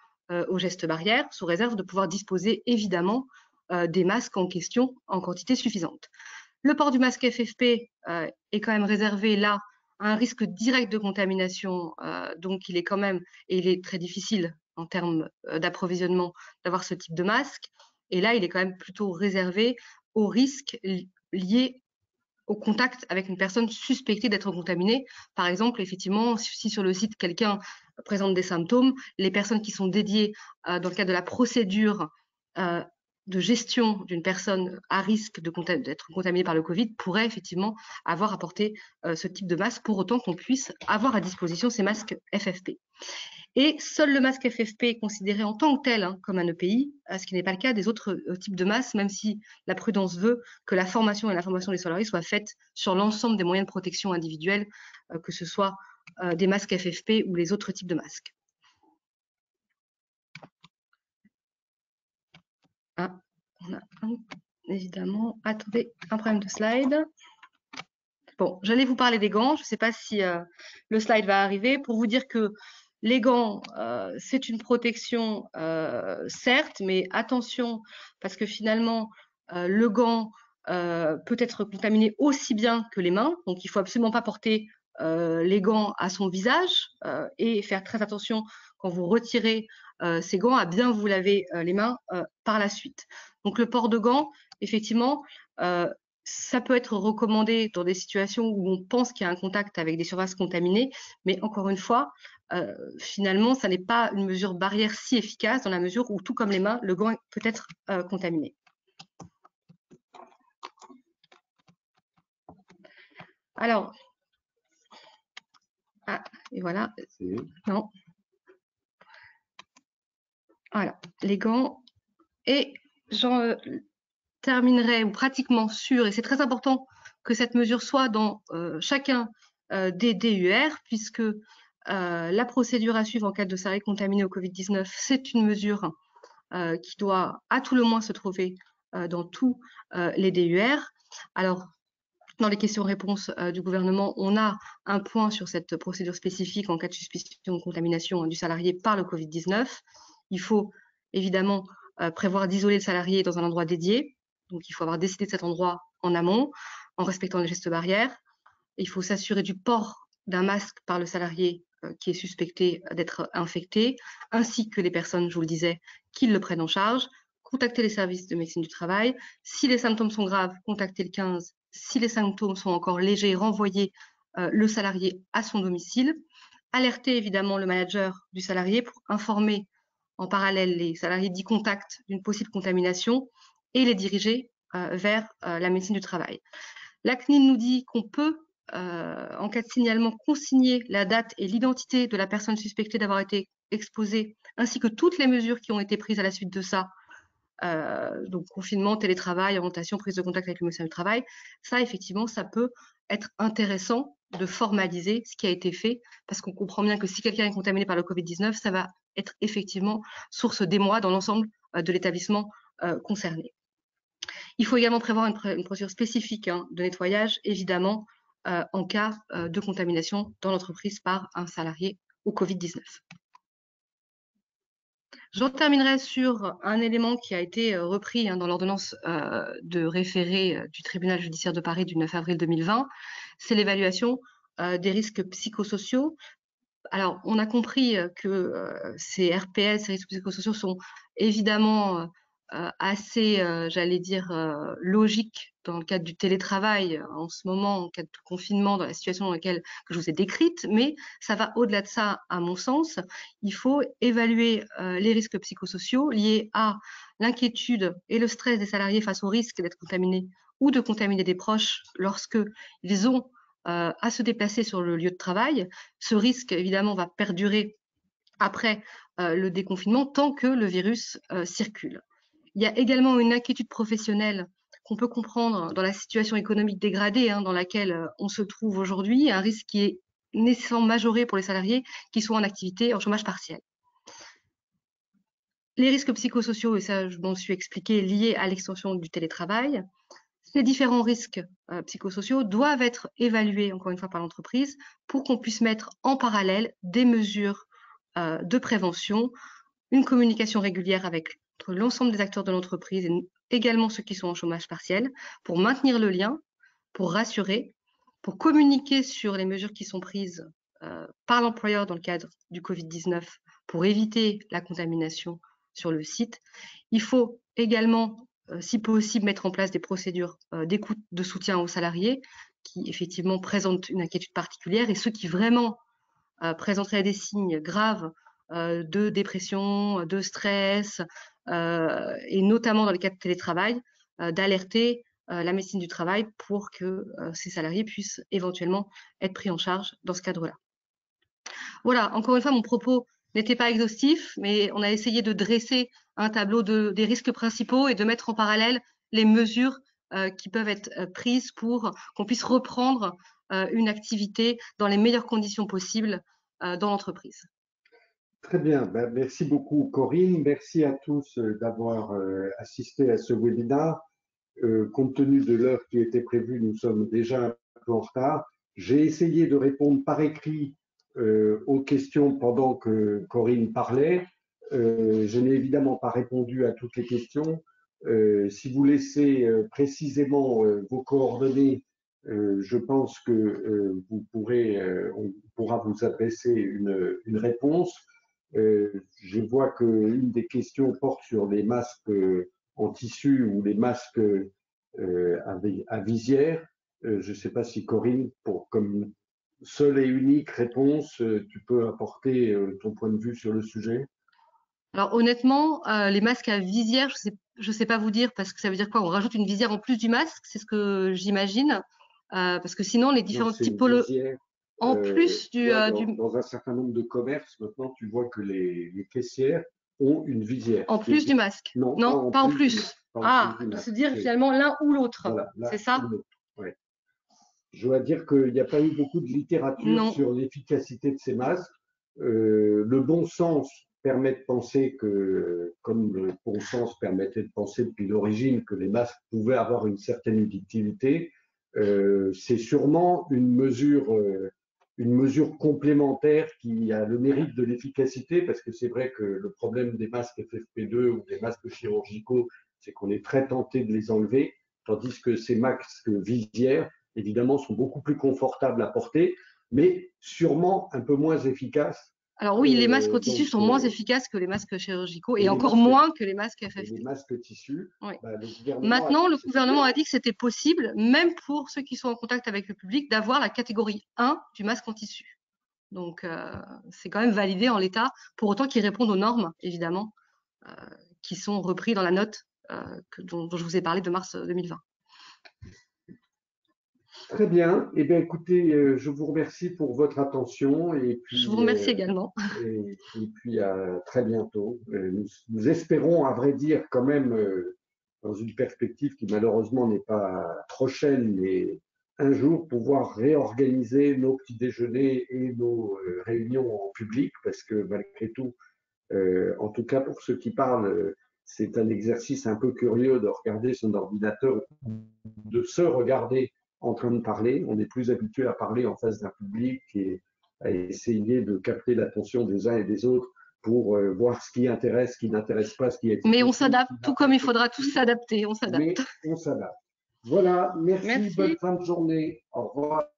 aux gestes barrières, sous réserve de pouvoir disposer évidemment des masques en question en quantité suffisante. Le port du masque FFP est quand même réservé là à un risque direct de contamination, donc il est quand même, et il est très difficile en termes d'approvisionnement d'avoir ce type de masque, et là il est quand même plutôt réservé aux risques liés au contact avec une personne suspectée d'être contaminée. Par exemple, effectivement, si sur le site quelqu'un présente des symptômes, les personnes qui sont dédiées dans le cadre de la procédure de gestion d'une personne à risque d'être contaminée par le Covid pourraient effectivement avoir apporté ce type de masque, pour autant qu'on puisse avoir à disposition ces masques FFP. Et seul le masque FFP est considéré en tant que tel, hein, comme un EPI, ce qui n'est pas le cas des autres types de masques, même si la prudence veut que la formation et l'information des salariés soient faites sur l'ensemble des moyens de protection individuels, que ce soit des masques FFP ou les autres types de masques. Ah, on a évidemment, attendez, un problème de slide. Bon, j'allais vous parler des gants. Je ne sais pas si le slide va arriver, pour vous dire que les gants, c'est une protection, certes, mais attention, parce que finalement, le gant peut être contaminé aussi bien que les mains. Donc, il ne faut absolument pas porter les gants à son visage et faire très attention quand vous retirez ces gants à bien vous laver les mains par la suite. Donc, le port de gants, effectivement, ça peut être recommandé dans des situations où on pense qu'il y a un contact avec des surfaces contaminées, mais encore une fois, finalement, ça n'est pas une mesure barrière si efficace, dans la mesure où, tout comme les mains, le gant peut être contaminé. Alors, et voilà, non. Voilà, les gants. Et j'en terminerai, ou pratiquement sûr, et c'est très important que cette mesure soit dans chacun des DUR, puisque la procédure à suivre en cas de salarié contaminé au Covid-19, c'est une mesure qui doit à tout le moins se trouver dans tous les DUR. Alors, dans les questions-réponses du gouvernement, on a un point sur cette procédure spécifique en cas de suspicion de contamination du salarié par le Covid-19. Il faut évidemment prévoir d'isoler le salarié dans un endroit dédié. Donc, il faut avoir décidé de cet endroit en amont, en respectant les gestes barrières. Il faut s'assurer du port d'un masque par le salarié qui est suspecté d'être infecté, ainsi que les personnes, je vous le disais, qui le prennent en charge. Contacter les services de médecine du travail. Si les symptômes sont graves, contacter le 15. Si les symptômes sont encore légers, renvoyer le salarié à son domicile. Alerter évidemment le manager du salarié pour informer en parallèle les salariés dits contacts d'une possible contamination et les diriger vers la médecine du travail. La CNIL nous dit qu'on peut, en cas de signalement, consigner la date et l'identité de la personne suspectée d'avoir été exposée, ainsi que toutes les mesures qui ont été prises à la suite de ça, donc confinement, télétravail, orientation, prise de contact avec le médecin du travail. Ça, effectivement, ça peut être intéressant de formaliser ce qui a été fait, parce qu'on comprend bien que si quelqu'un est contaminé par le Covid-19, ça va être effectivement source d'émoi dans l'ensemble de l'établissement concerné. Il faut également prévoir une procédure spécifique de nettoyage, évidemment, en cas de contamination dans l'entreprise par un salarié au Covid-19. J'en terminerai sur un élément qui a été repris dans l'ordonnance de référé du tribunal judiciaire de Paris du 9 avril 2020, c'est l'évaluation des risques psychosociaux. Alors, on a compris que ces RPS, ces risques psychosociaux, sont évidemment assez, j'allais dire, logiques dans le cadre du télétravail en ce moment, en cas de confinement, dans la situation dans laquelle que je vous ai décrite, mais ça va au-delà de ça, à mon sens. Il faut évaluer les risques psychosociaux liés à l'inquiétude et le stress des salariés face au risque d'être contaminés ou de contaminer des proches lorsque ils ont à se déplacer sur le lieu de travail. Ce risque, évidemment, va perdurer après le déconfinement tant que le virus circule. Il y a également une inquiétude professionnelle qu'on peut comprendre dans la situation économique dégradée dans laquelle on se trouve aujourd'hui, un risque qui est nécessairement majoré pour les salariés qui sont en activité en chômage partiel. Les risques psychosociaux, et ça je m'en suis expliqué, liés à l'extension du télétravail. Ces différents risques psychosociaux doivent être évalués, encore une fois, par l'entreprise pour qu'on puisse mettre en parallèle des mesures de prévention, une communication régulière avec l'ensemble des acteurs de l'entreprise et également ceux qui sont en chômage partiel pour maintenir le lien, pour rassurer, pour communiquer sur les mesures qui sont prises par l'employeur dans le cadre du Covid-19 pour éviter la contamination sur le site. Il faut également, si possible, mettre en place des procédures d'écoute, de soutien aux salariés qui effectivement présentent une inquiétude particulière et ceux qui vraiment présenteraient des signes graves de dépression, de stress, et notamment dans les cas de télétravail, d'alerter la médecine du travail pour que ces salariés puissent éventuellement être pris en charge dans ce cadre-là. Voilà, encore une fois, mon propos n'était pas exhaustif, mais on a essayé de dresser un tableau des risques principaux et de mettre en parallèle les mesures qui peuvent être prises pour qu'on puisse reprendre une activité dans les meilleures conditions possibles dans l'entreprise. Très bien, ben, merci beaucoup Corinne, merci à tous d'avoir assisté à ce webinaire. Compte tenu de l'heure qui était prévue, nous sommes déjà un peu en retard. J'ai essayé de répondre par écrit aux questions pendant que Corinne parlait. Je n'ai évidemment pas répondu à toutes les questions. Si vous laissez précisément vos coordonnées, je pense que on pourra vous adresser une réponse. Je vois qu'une des questions porte sur les masques en tissu ou les masques à visière. Je ne sais pas si Corinne, comme seule et unique réponse, tu peux apporter ton point de vue sur le sujet? Alors honnêtement, les masques à visière, je sais pas vous dire parce que ça veut dire quoi? On rajoute une visière en plus du masque, c'est ce que j'imagine, parce que sinon les différentes typologies en plus dans un certain nombre de commerces maintenant, tu vois que les caissières ont une visière. En plus du masque? Non, pas en plus. Ah, de se dire finalement l'un ou l'autre, voilà, c'est ça? Ouais. Je dois dire qu'il n'y a pas eu beaucoup de littérature sur l'efficacité de ces masques. Le bon sens permet de penser que, comme le bon sens permettait de penser depuis l'origine que les masques pouvaient avoir une certaine utilité, c'est sûrement une mesure complémentaire qui a le mérite de l'efficacité, parce que c'est vrai que le problème des masques FFP2 ou des masques chirurgicaux, c'est qu'on est très tenté de les enlever, tandis que ces masques visières, évidemment, sont beaucoup plus confortables à porter, mais sûrement un peu moins efficaces. Alors oui, les masques au tissu sont moins efficaces que les masques chirurgicaux et encore moins que les masques FFP. Les masques tissus. Oui. Maintenant, le gouvernement a dit que c'était possible, même pour ceux qui sont en contact avec le public, d'avoir la catégorie 1 du masque en tissu. Donc, c'est quand même validé en l'état, pour autant qu'ils répondent aux normes, évidemment, qui sont repris dans la note dont je vous ai parlé de mars 2020. Très bien. Eh bien, écoutez, je vous remercie pour votre attention. Et puis, je vous remercie également. Et puis, à très bientôt. Nous espérons, à vrai dire, quand même, dans une perspective qui malheureusement n'est pas prochaine, mais un jour pouvoir réorganiser nos petits déjeuners et nos réunions en public, parce que malgré tout, en tout cas pour ceux qui parlent, c'est un exercice un peu curieux de regarder son ordinateur, de se regarder en train de parler. On est plus habitué à parler en face d'un public et à essayer de capter l'attention des uns et des autres pour voir ce qui intéresse, ce qui n'intéresse pas, ce qui est. Mais on s'adapte, tout comme il faudra tous s'adapter, on s'adapte. Mais on s'adapte. Voilà, merci, bonne fin de journée. Au revoir.